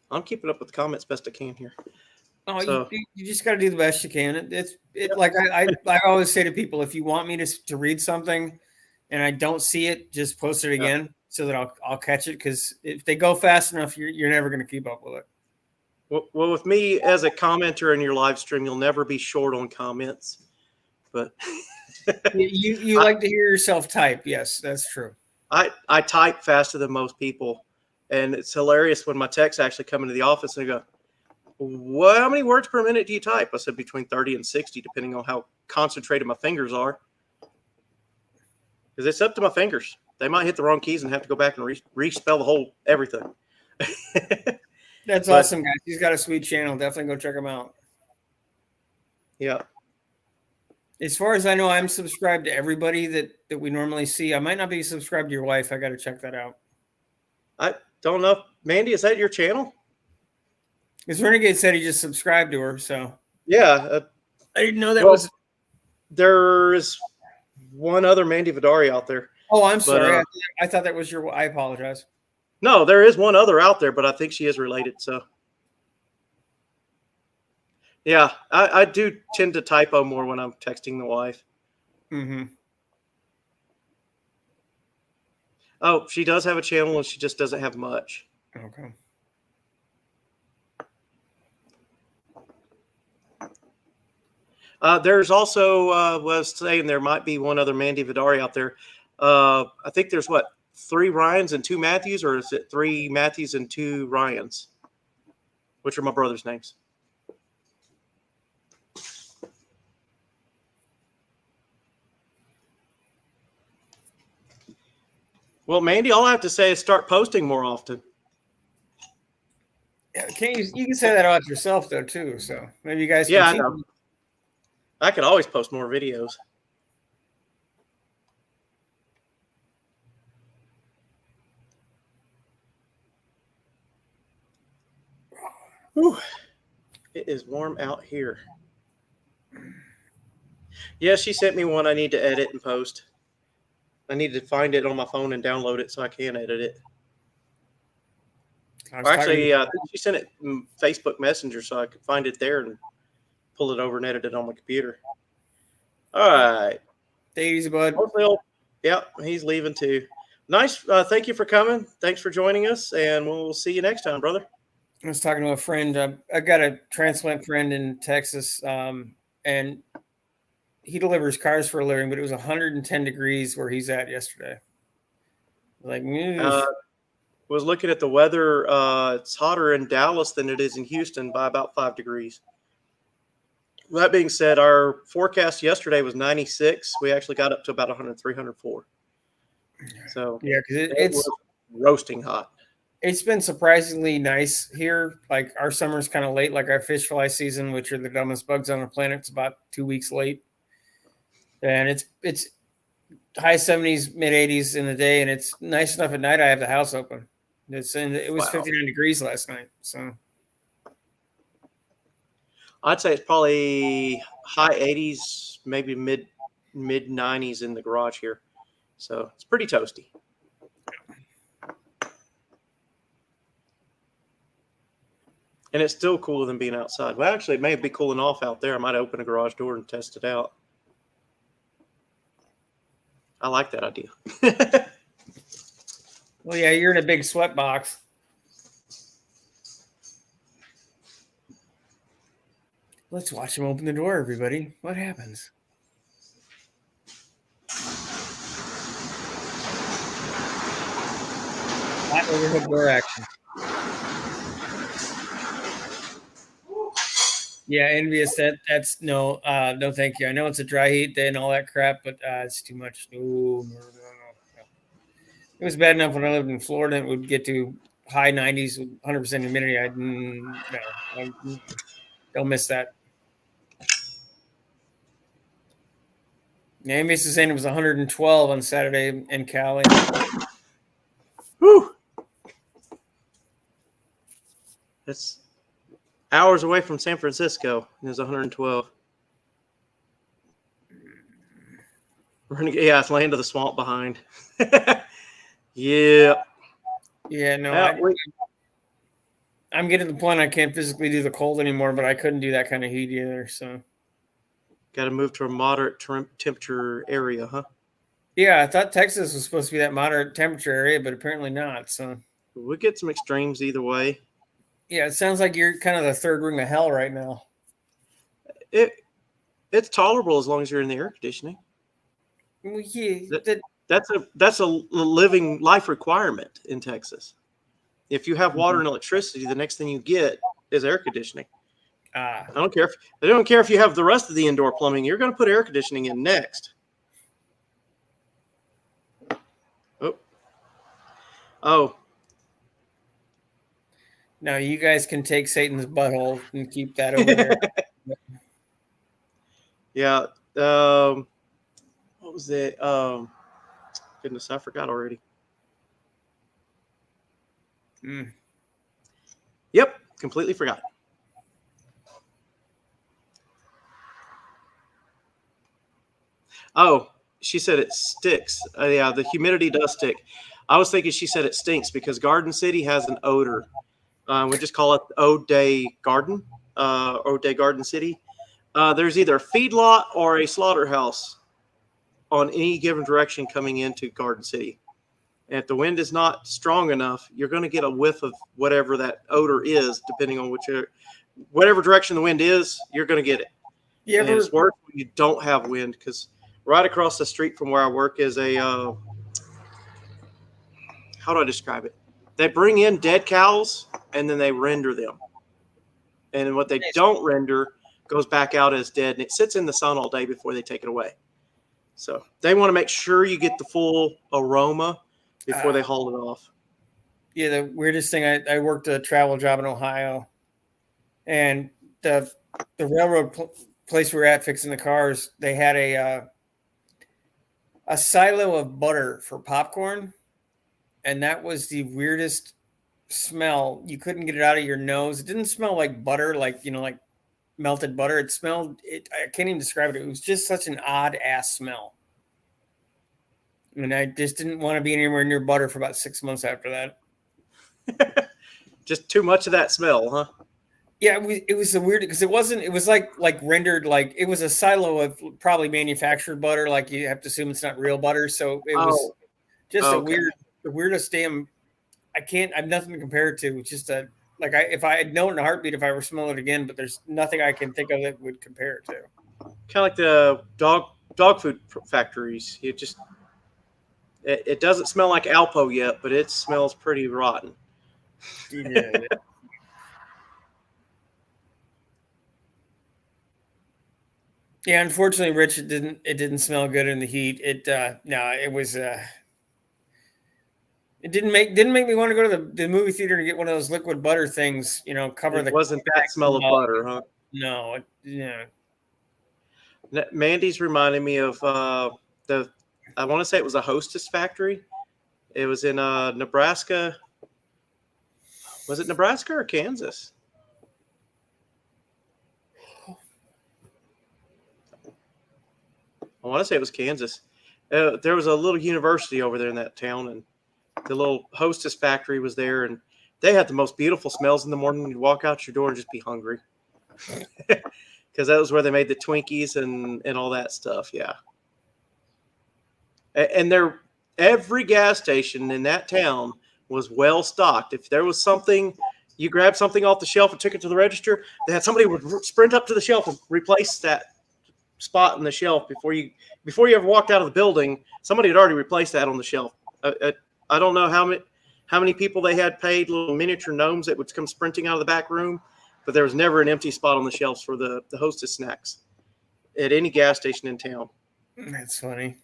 I'm keeping up with the comments best I can here.
Oh,
So-
you just got to do the best you can. Like I always say to people, if you want me to read something and I don't see it, just post it again so that I'll catch it. Because if they go fast enough, you're never going to keep up with it.
Well, with me as a commenter in your live stream, you'll never be short on comments. But
You like to hear yourself type. Yes, that's true.
I type faster than most people, and it's hilarious when my techs actually come into the office and they go, "Well, how many words per minute do you type?" I said between 30 and 60, depending on how concentrated my fingers are. Because it's up to my fingers. They might hit the wrong keys and have to go back and respell the whole everything.
That's
But-
awesome, guys. He's got a sweet channel. Definitely go check him out.
Yeah.
As far as I know, I'm subscribed to everybody that we normally see. I might not be subscribed to your wife. I got to check that out.
I don't know. Mandy, is that your channel?
Because Renegade said he just subscribed to her, so
Yeah.
I didn't know that
Well,
was.
there is one other Mandy Vidari out there.
Oh, I'm
but,
sorry. I thought that was your. I apologize.
No, there is one other out there, but I think she is related. So, yeah, I do tend to typo more when I'm texting the wife.
Mm-hmm.
Oh, she does have a channel, and she just doesn't have much.
Okay.
There's also was saying there might be one other Mandy Vidari out there. I think there's 3 Ryans and 2 Matthews, or is it 3 Matthews and 2 Ryans? Which are my brother's names. Well, Mandy, all I have to say is start posting more often.
Can't you can say that about yourself though too. So maybe you guys.
Yeah, I
continue.
know. I could always post more videos. Whew. It is warm out here. Yeah, she sent me one I need to edit and post. I need to find it on my phone and download it so I can edit it. Or actually, I think she sent it in Facebook Messenger so I could find it there and pull it over and edit it on my computer. All right.
Take it easy, bud.
Yeah, he's leaving too. Nice. Thank you for coming. Thanks for joining us, and we'll see you next time, brother.
I was talking to a friend. I got a transplant friend in Texas, and he delivers cars for a living, but it was 110 degrees where he's at yesterday. Like,
was looking at the weather. It's hotter in Dallas than it is in Houston by about 5 degrees. That being said, our forecast yesterday was 96. We actually got up to about 103, 104. So
yeah, because it's
roasting hot.
It's been surprisingly nice here. Like our summer's kind of late, like our fish fly season, which are the dumbest bugs on the planet. It's about 2 weeks late. And it's high 70s, mid 80s in the day, and it's nice enough at night. I have the house open. It was 59 degrees last night. So
I'd say it's probably high 80s, maybe mid 90s in the garage here. So it's pretty toasty. And it's still cooler than being outside. Well, actually, it may be cooling off out there. I might open a garage door and test it out. I like that idea.
well, yeah, you're in a big sweat box. Let's watch him open the door, everybody. What happens? Hot overhead door action. Yeah, envious. That's no thank you. I know it's a dry heat day and all that crap, but it's too much. No. It was bad enough when I lived in Florida. It would get to high 90s with 100% humidity. I don't miss that. Yeah, envious is saying it was 112 on Saturday in Cali.
Whew. That's hours away from San Francisco. It was 112. Yeah, it's land of the swamp behind. Yeah.
Yeah, no. I'm getting to the point I can't physically do the cold anymore, but I couldn't do that kind of heat either. So,
got to move to a moderate temperature area, huh?
Yeah, I thought Texas was supposed to be that moderate temperature area, but apparently not. So,
we get some extremes either way.
Yeah, it sounds like you're kind of the third ring of hell right now.
It's tolerable as long as you're in the air conditioning.
Well, yeah,
that's a living life requirement in Texas. If you have water and electricity, the next thing you get is air conditioning. I don't care if you have the rest of the indoor plumbing. You're going to put air conditioning in next. Oh.
Now you guys can take Satan's butthole and keep that over there.
Yeah. What was it? Goodness, I forgot already.
Mm.
Yep, completely forgot. Oh, she said it sticks. Yeah, the humidity does stick. I was thinking she said it stinks because Garden City has an odor. We just call it O'Day Garden, O'Day Garden City. There's either a feedlot or a slaughterhouse on any given direction coming into Garden City. And if the wind is not strong enough, you're going to get a whiff of whatever that odor is, depending on whatever direction the wind is, you're going to get it.
You
And
ever?
it's worse when you don't have wind because right across the street from where I work is a how do I describe it? They bring in dead cows and then they render them. And what they don't render goes back out as dead, and it sits in the sun all day before they take it away. So they want to make sure you get the full aroma before they haul it off.
Yeah, the weirdest thing, I worked a travel job in Ohio, and the railroad place we were at fixing the cars, they had a silo of butter for popcorn, and that was the weirdest smell. You couldn't get it out of your nose. It didn't smell like butter, like like melted butter. It smelled. I can't even describe it. It was just such an odd ass smell. And I just didn't want to be anywhere near butter for about 6 months after that.
Just too much of that smell, huh?
Yeah, it was a weird because it was like rendered, like it was a silo of probably manufactured butter. Like you have to assume it's not real butter. So it was just the weirdest damn. I have nothing to compare it to. It's just if I had known in a heartbeat if I were smelling it again, but there's nothing I can think of that would compare it to.
Kind of like the dog food factories. It doesn't smell like Alpo yet, but it smells pretty rotten.
Yeah. Yeah, unfortunately, Rich, it didn't smell good in the heat. It didn't make me want to go to the movie theater to get one of those liquid butter things,
It wasn't that smell of butter, huh?
No, yeah.
Mandy's reminding me of I want to say it was a Hostess factory. It was in Nebraska. Was it Nebraska or Kansas? I want to say it was Kansas. There was a little university over there in that town, and the little Hostess factory was there, and they had the most beautiful smells in the morning. You'd walk out your door and just be hungry. Because that was where they made the Twinkies and all that stuff. Yeah. And every gas station in that town was well stocked. If there was something, you grabbed something off the shelf and took it to the register, they had somebody would sprint up to the shelf and replace that spot in the shelf before you ever walked out of the building. Somebody had already replaced that on the shelf. I don't know how many people they had paid, little miniature gnomes that would come sprinting out of the back room, but there was never an empty spot on the shelves for the Hostess snacks at any gas station in town.
That's funny.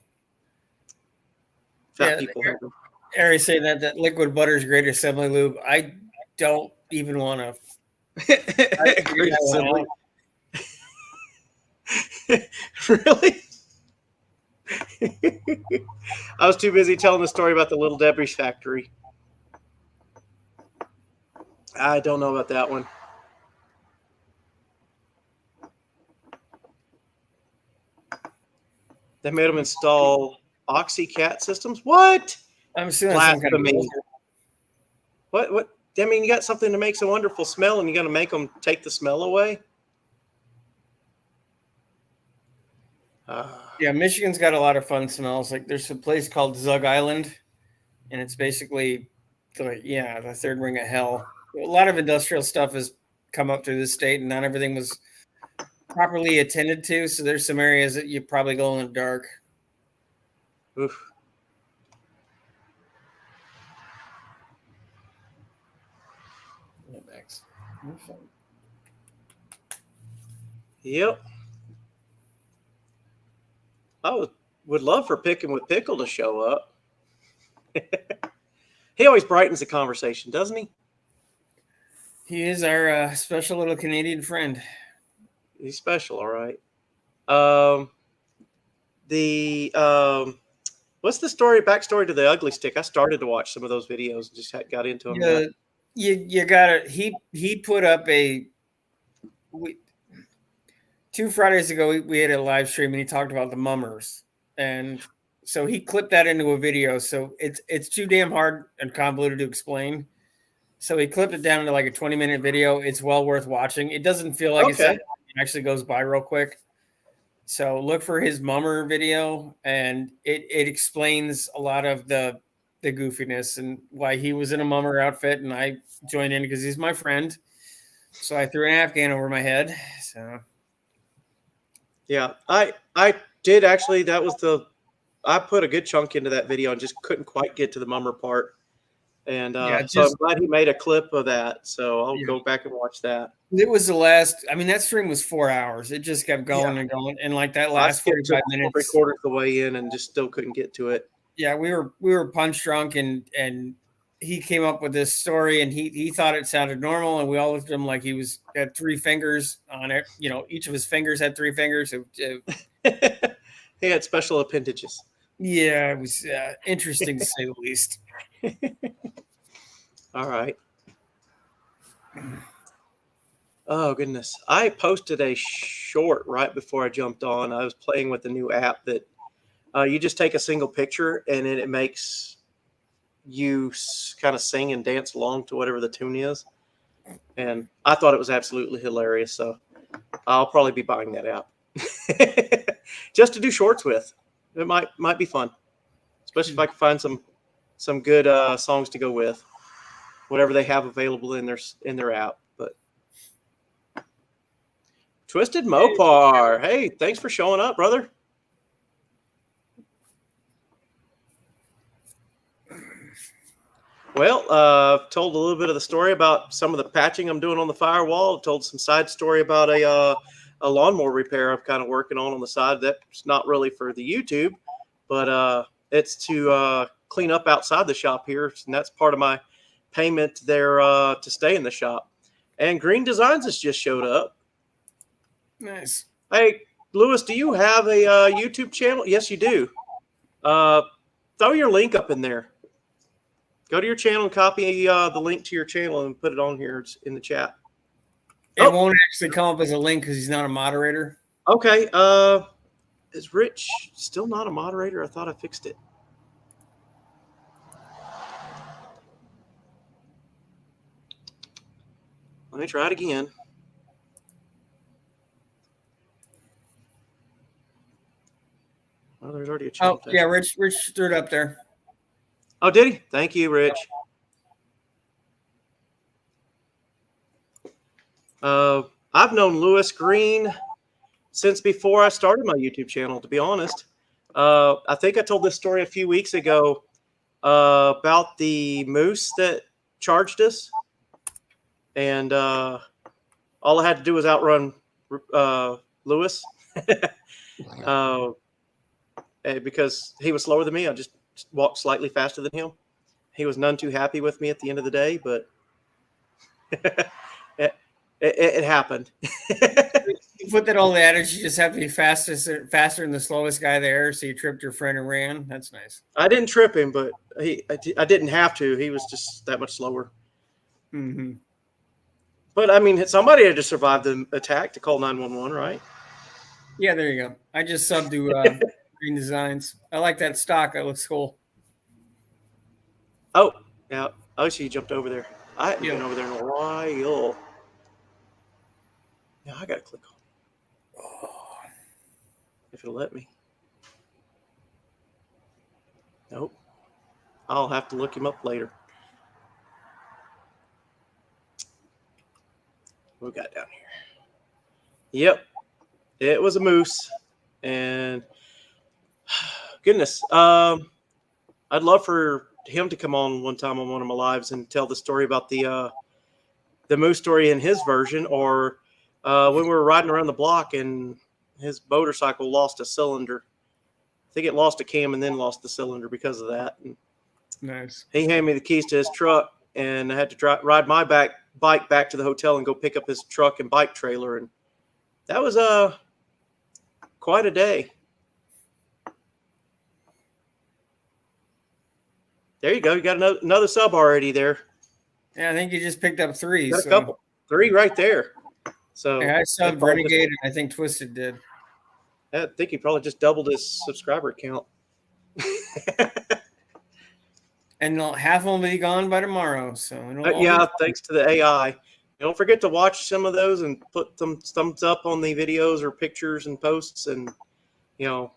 Fat people have them.
Harry saying that liquid butter is great assembly lube. I don't even want to.
Great assembly. Really? I was too busy telling the story about the Little Debbie's factory. I don't know about that one. They made them install OxyCat systems. What?
I'm assuming that's some kind of
What? I mean, you got something that makes a wonderful smell, and you're going to make them take the smell away?
Yeah, Michigan's got a lot of fun smells. Like there's a place called Zug Island, and it's basically the third ring of hell. A lot of industrial stuff has come up through the state, and not everything was properly attended to. So there's some areas that you probably go in the dark.
Oof. Yep. I would love for Picking with Pickle to show up. He always brightens the conversation, doesn't he?
He is our special little Canadian friend.
He's special, all right. What's the backstory to the Ugly Stick? I started to watch some of those videos and just got into them.
You gotta. He put up we, 2 Fridays ago. We had a live stream and he talked about the mummers, and so he clipped that into a video. So it's too damn hard and convoluted to explain. So he clipped it down into like a 20-minute video. It's well worth watching. It doesn't feel like
Okay.
it actually goes by real quick. So look for his mummer video, and it explains a lot of the goofiness and why he was in a mummer outfit, and I joined in because he's my friend. So I threw an Afghan over my head. So
Yeah, I did actually. That was I put a good chunk into that video and just couldn't quite get to the mummer part. And
yeah,
so I'm glad he made a clip of that. So I'll
Yeah.
go back and watch that.
it was the last. I mean, that stream was 4 hours. It just kept going and going, and like that
I
last
skipped
45
to
minutes.
3/4 the way in and just still couldn't get to it.
Yeah, we were punch drunk, and he came up with this story, and he thought it sounded normal, and we all looked at him like he had 3 fingers on it. You know, each of his fingers had 3 fingers.
He had special appendages.
Yeah, it was interesting to say the least.
All right. Oh, goodness. I posted a short right before I jumped on. I was playing with the new app that you just take a single picture and then it makes you kind of sing and dance along to whatever the tune is. And I thought it was absolutely hilarious. So I'll probably be buying that app just to do shorts with. It might be fun, especially if I can find some good songs to go with whatever they have available in their app. But Twisted Mopar, hey, thanks for showing up, brother. Well, told a little bit of the story about some of the patching I'm doing on the firewall. Told some side story about a lawnmower repair I'm kind of working on the side. That's not really for the YouTube, but it's to clean up outside the shop here, and that's part of my payment there to stay in the shop. And Green Designs has just showed up.
Nice.
Hey, Lewis, do you have a YouTube channel? Yes, you do. Throw your link up in there. Go to your channel and copy the link to your channel and put it on here in the chat.
It won't actually come up as a link because he's not a moderator.
Okay. Is Rich still not a moderator? I thought I fixed it. Let me try it again. Well, there's already a channel.
Oh, yeah, Rich threw it up there.
Oh, did he? Thank you, Rich. I've known Lewis Green since before I started my YouTube channel, to be honest. I think I told this story a few weeks ago about the moose that charged us. And all I had to do was outrun Lewis because he was slower than me. I just walked slightly faster than him. He was none too happy with me at the end of the day, but it happened.
You put that all the adage, you just have to be faster than the slowest guy there, so you tripped your friend and ran. That's nice.
I didn't trip him, but I didn't have to. He was just that much slower.
Mm-hmm.
But I mean, somebody had to survive the attack to call 911, right?
Yeah, there you go. I just subbed to Green Designs. I like that stock. That looks cool.
Oh, yeah. Oh, so you jumped over there. I haven't been over there in a while. Yeah, I got to click on it. Oh, if it'll let me. Nope. I'll have to look him up later. What we got down here? Yep. It was a moose. And goodness, I'd love for him to come on one time on one of my lives and tell the story about the moose story in his version, or when we were riding around the block and his motorcycle lost a cylinder. I think it lost a cam and then lost the cylinder because of that. And
nice.
he handed me the keys to his truck, and I had to ride my bike back to the hotel and go pick up his truck and bike trailer, and that was quite a day. There you go. You got another sub already there.
Yeah, I think you just picked up 3.
Got a
So.
couple, 3 right there. So
Yeah, I
that
subbed
probably
Renegade, and I think Twisted did.
I think he probably just doubled his subscriber count.
And half of them will be gone by tomorrow. So it'll all
Yeah,
be
thanks to the AI. Don't forget to watch some of those and put some thumbs up on the videos or pictures and posts, and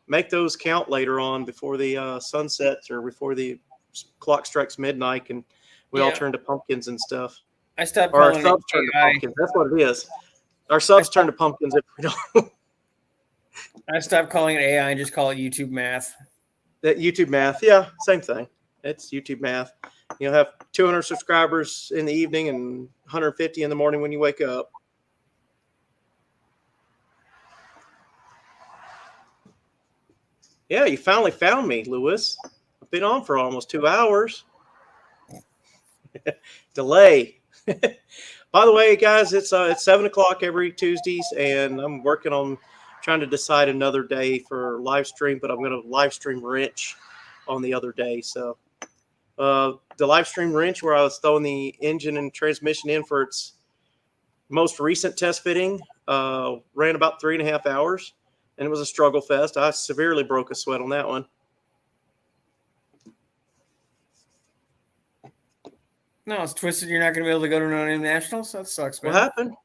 make those count later on before the sun sets or before the clock strikes midnight, and we all
Yeah.
turn to pumpkins and stuff.
I stopped
Or our
calling
subs
it
turn to
AI.
pumpkins. That's what it is. Our subs turn to pumpkins if we don't.
I stopped calling it AI and just call it YouTube math.
That YouTube math, yeah, same thing. It's YouTube math. You'll have 200 subscribers in the evening and 150 in the morning when you wake up. Yeah, you finally found me, Lewis. I've been on for almost 2 hours. Delay. By the way, guys, it's 7:00 every Tuesdays, and I'm working on trying to decide another day for live stream, but I'm going to live stream wrench on the other day. So the live stream wrench where I was throwing the engine and transmission in for its most recent test fitting ran about 3.5 hours, and it was a struggle fest. I severely broke a sweat on that one.
No, it's Twisted. You're not going to be able to go to No Name Nationals? That sucks, man.
What happened?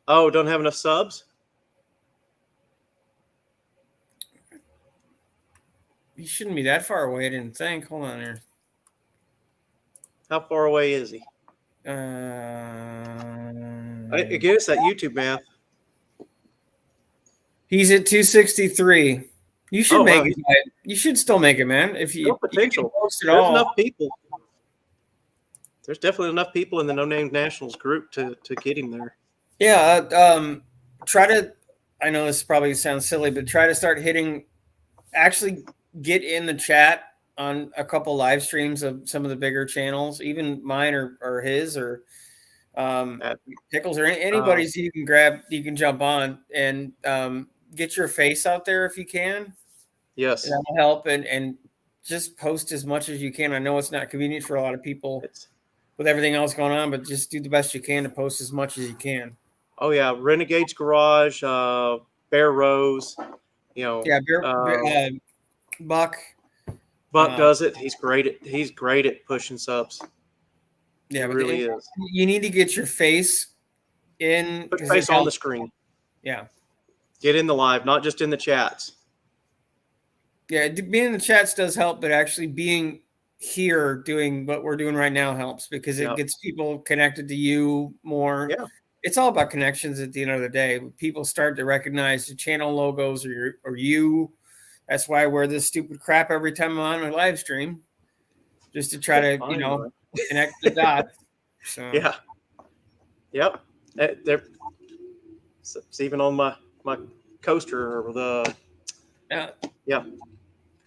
Oh, don't have enough subs?
He shouldn't be that far away, I didn't think. Hold on here.
How far away is he? I guess that YouTube math.
He's at 263. You should
Oh,
make
wow.
it. You should still make it, man. If you,
No potential.
you can post it
There's
all.
enough people. There's definitely enough people in the No Name Nationals group to get him there.
Yeah. Try to. I know this probably sounds silly, but try to start hitting. Actually, get in the chat on a couple live streams of some of the bigger channels, even mine or his or Pickles or anybody's you can grab. You can jump on and get your face out there if you can.
Yes,
that'll help and just post as much as you can. I know it's not convenient for a lot of people with everything else going on, but just do the best you can to post as much as you can.
Oh yeah, Renegade's Garage, Bear Rose,
Yeah, Buck.
Buck does it. He's great at pushing subs.
Yeah,
he really is.
You need to get your face in.
Put face on the screen.
Yeah.
Get in the live, not just in the chats.
Yeah, being in the chats does help, but actually being here doing what we're doing right now helps because it gets people connected to you more.
Yeah.
It's all about connections at the end of the day. People start to recognize the channel logos or you. That's why I wear this stupid crap every time I'm on my live stream, just to try to, connect the dots. So.
Yeah. Yep. It's even on my coaster or the. Yeah.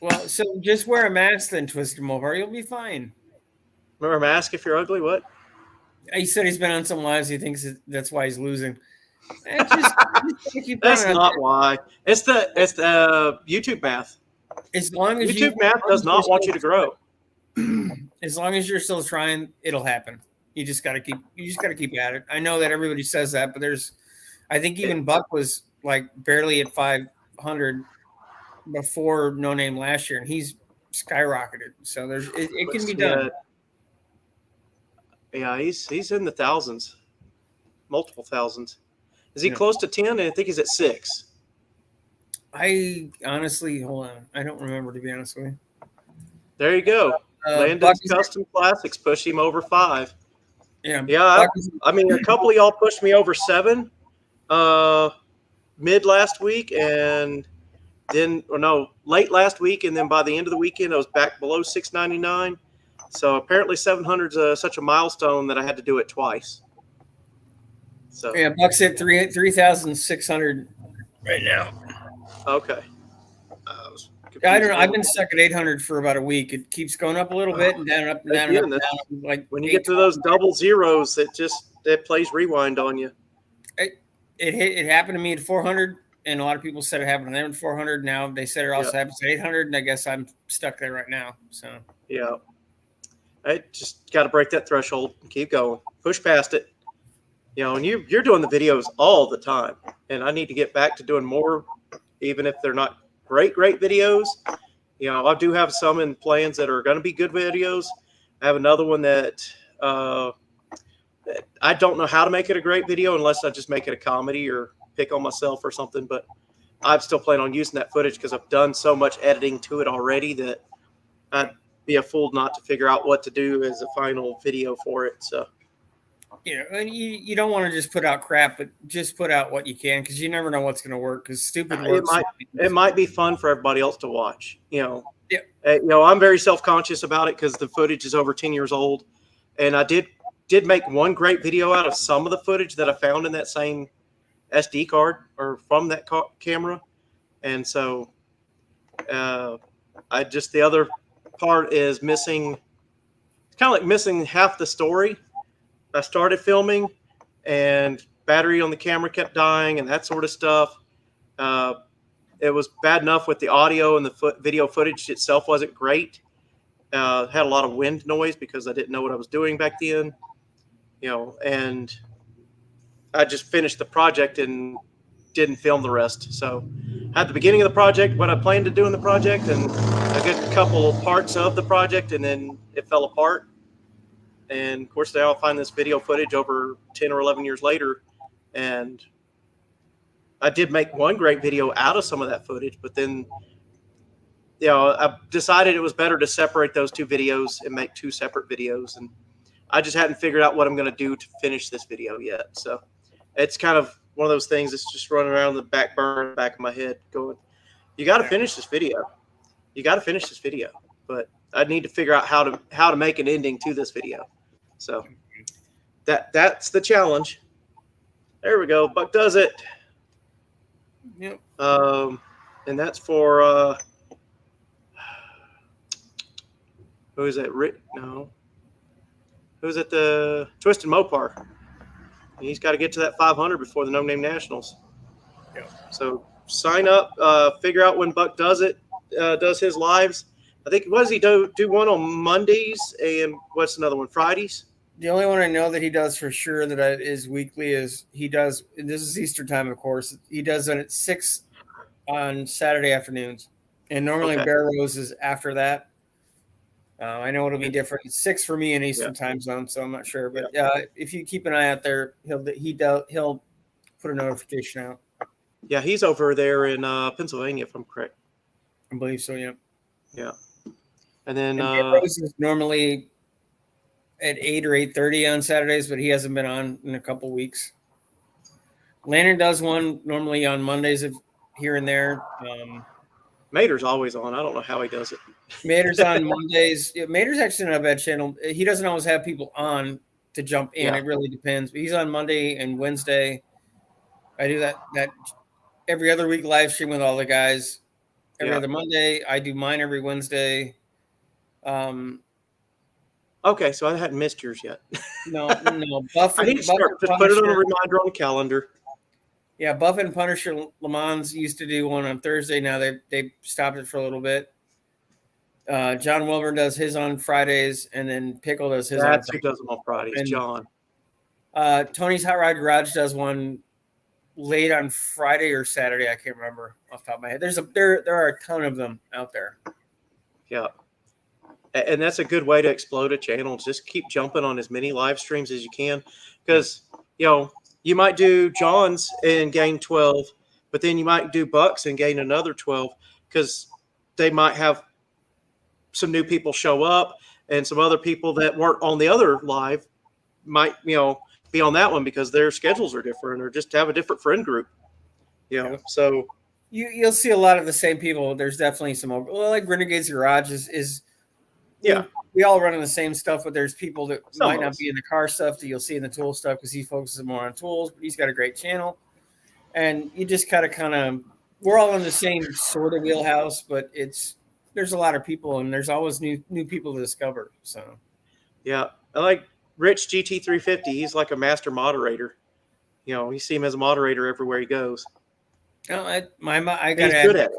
Well, so just wear a mask then, Twisted Mopar. You'll be fine.
Wear a mask if you're ugly. What?
He said he's been on some lives. He thinks that's why he's losing.
That's not why. It's the YouTube math.
As long as
YouTube math does not want you to grow.
As long as you're still trying, it'll happen. You just got to keep at it. I know that everybody says that, but I think even Buck was like barely at 500 before No Name last year, and he's skyrocketed. So it can be done.
Yeah, he's in the thousands, multiple thousands. Is he close to 10? I think he's at 6.
I honestly, hold on. I don't remember, to be honest with you.
There you go. Landon's Custom Classics push him over 5.
Yeah.
Yeah. I mean, a couple of y'all pushed me over 7 mid last week, and then late last week, and then by the end of the weekend I was back below 699. So apparently 700 is such a milestone that I had to do it twice. So
yeah, Buck's at 3,600 right now.
Okay.
I don't know. I've been stuck at 800 for about a week. It keeps going up a little bit and down, up and down, and up and down. Like
when you get to those double zeros, it plays rewind on you.
It happened to me at 400, and a lot of people said it happened to them at 400. Now they said it also happens at 800, and I guess I'm stuck there right now. So
yeah. I just got to break that threshold and keep going, push past it. And you're doing the videos all the time, and I need to get back to doing more, even if they're not great videos. I do have some in plans that are going to be good videos. I have another one that I don't know how to make it a great video unless I just make it a comedy or pick on myself or something. But I'm still planning on using that footage because I've done so much editing to it already that I'd be a fool not to figure out what to do as a final video for it. So.
And you don't want to just put out crap, but just put out what you can, because you never know what's going to work. Because stupid works.
It might be fun for everybody else to watch.
Yeah.
I'm very self-conscious about it because the footage is over 10 years old, and I did make one great video out of some of the footage that I found in that same SD card or from that camera, and so the other part is missing. It's kind of like missing half the story. I started filming and battery on the camera kept dying and that sort of stuff. It was bad enough with the audio, and the video footage itself wasn't great. Had a lot of wind noise because I didn't know what I was doing back then, and I just finished the project and didn't film the rest. So at the beginning of the project, what I planned to do in the project, and a good couple of parts of the project, and then it fell apart. And of course, now I'll find this video footage over 10 or 11 years later. And I did make one great video out of some of that footage, but then, I decided it was better to separate those two videos and make two separate videos. And I just hadn't figured out what I'm going to do to finish this video yet. So it's kind of one of those things that's just running around the back of my head going, you got to finish this video. You got to finish this video. But I need to figure out how to make an ending to this video. So that's the challenge. There we go. Buck does it.
Yep.
And that's for who is that? No. Who's at the Twisted Mopar? He's got to get to that 500 before the No Name Nationals.
Yeah.
So sign up. Figure out when Buck does it. Does his lives. I think, what does he do? Do one on Mondays, and what's another one? Fridays?
The only one I know that he does for sure that is weekly is he does, and this is Easter time, of course. He does it at 6 on Saturday afternoons. And normally Bear Rose is after that. I know it'll be different. It's 6 for me in Eastern time zone, so I'm not sure. But if you keep an eye out there, he'll put a notification out.
Yeah, he's over there in Pennsylvania, if I'm correct.
I believe so, yeah.
Yeah. And then
Bear Rose is normally at 8 or 8:30 on Saturdays, but he hasn't been on in a couple weeks. Lantern does one normally on Mondays here and there.
Mater's always on. I don't know how he does it.
Mater's on Mondays. Yeah, Mater's actually not a bad channel. He doesn't always have people on to jump in. It really depends. But he's on Monday and Wednesday. I do that every other week live stream with all the guys. Every other Monday. I do mine every Wednesday.
Okay, so I hadn't missed yours yet.
No. Buff.
I need to start. Just put it on a reminder on the calendar. Yeah,
Buff and Punisher Le Mans used to do one on Thursday. Now they stopped it for a little bit. John Wilburn does his on Fridays, and then Pickle does his.
That's who does them on Fridays. And John.
Tony's Hot Rod Garage does one late on Friday or Saturday. I can't remember off the top of my head. There are a ton of them out there.
Yeah. And that's a good way to explode a channel. Just keep jumping on as many live streams as you can, because you might do John's and gain 12, but then you might do Buck's and gain another 12, because they might have some new people show up, and some other people that weren't on the other live might be on that one because their schedules are different, or just have a different friend group. So
you'll see a lot of the same people. There's definitely some like Renegades Garage is. Yeah, we all run on the same stuff, but there's people that might not be in the car stuff that you'll see in the tool stuff, because he focuses more on tools, but he's got a great channel. And you just kind of we're all in the same sort of wheelhouse, but there's a lot of people, and there's always new people to discover. So
yeah, I like Rich GT350. He's like a master moderator. You see him as a moderator everywhere he goes.
I got to add that,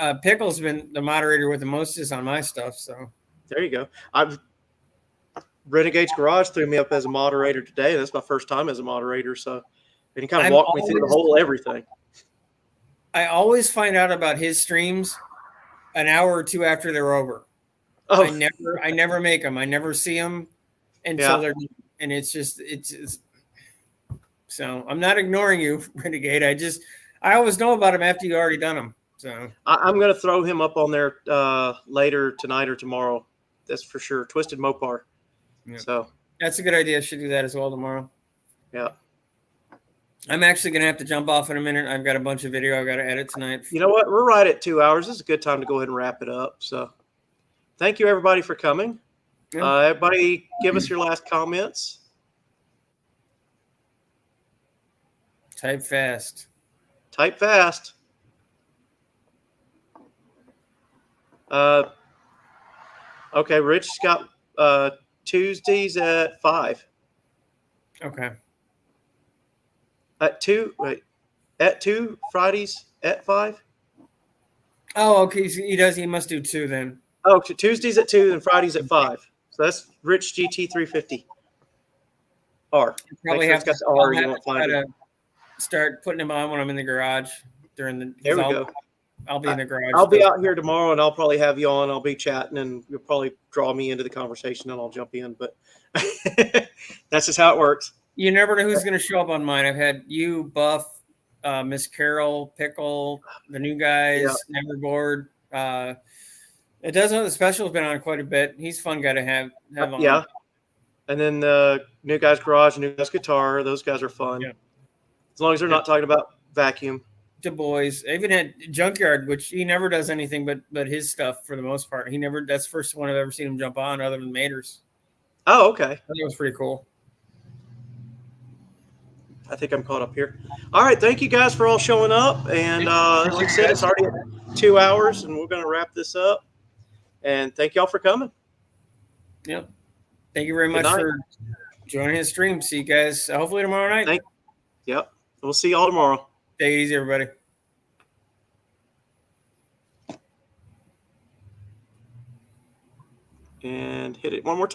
but Pickle's been the moderator with the mostest on my stuff. So
there you go. Renegade's Garage threw me up as a moderator today, and that's my first time as a moderator. So, and he kind of
I'm
walked me through the
always-
whole everything.
I always find out about his streams an hour or two after they're over.
Oh,
I never make them. I never see them until
Yeah.
they're, and it's so I'm not ignoring you, Renegade. I always know about them after you already done them. So
I'm going to throw him up on there later tonight or tomorrow. That's for sure. Twisted Mopar.
Yeah.
So,
that's a good idea. I should do that as well tomorrow.
yeah.
I'm actually going to have to jump off in a minute. I've got a bunch of video I've got to edit tonight.
You know what? We're right at 2 hours. This is a good time to go ahead and wrap it up. So, thank you, everybody, for coming.
Yeah.
Everybody, give us your last comments.
Type fast.
Type fast. Okay, Rich's got Tuesdays at 5.
Okay.
At 2, wait. At 2, Fridays at 5?
Oh, okay. So he must do 2 then.
Oh, Tuesdays at 2 and Fridays at 5. So that's Rich GT 350 R.
You probably
Make
have
sure
to,
it's got the R, you
I'll
won't
have to
find
try
it.
to start putting them on when I'm in the garage during the.
There we
I'll,
go.
I'll be in the garage.
I'll be out here tomorrow, and I'll probably have you on. I'll be chatting, and you'll probably draw me into the conversation, and I'll jump in. But that's just how it works.
You never know who's going to show up on mine. I've had you, Buff, Miss Carol, Pickle, the new guys, Neverboard. It does know the special's been on quite a bit. He's a fun guy to have on.
Yeah. And then New Guys Garage, New Guys Guitar. Those guys are fun.
Yeah.
As long as they're not talking about vacuum.
Du Bois. I even had Junkyard, which he never does anything but his stuff for the most part. He never. That's the first one I've ever seen him jump on, other than Maters.
Oh, okay.
I think it was pretty cool.
I think I'm caught up here. All right. Thank you guys for all showing up. And like I said, it's already 2 hours, and we're going to wrap this up. And thank y'all for coming.
Yep. Thank you very much
night.
for joining his stream. See you guys hopefully tomorrow night.
Yep. We'll see y'all tomorrow.
Take it easy, everybody.
And hit it one more time.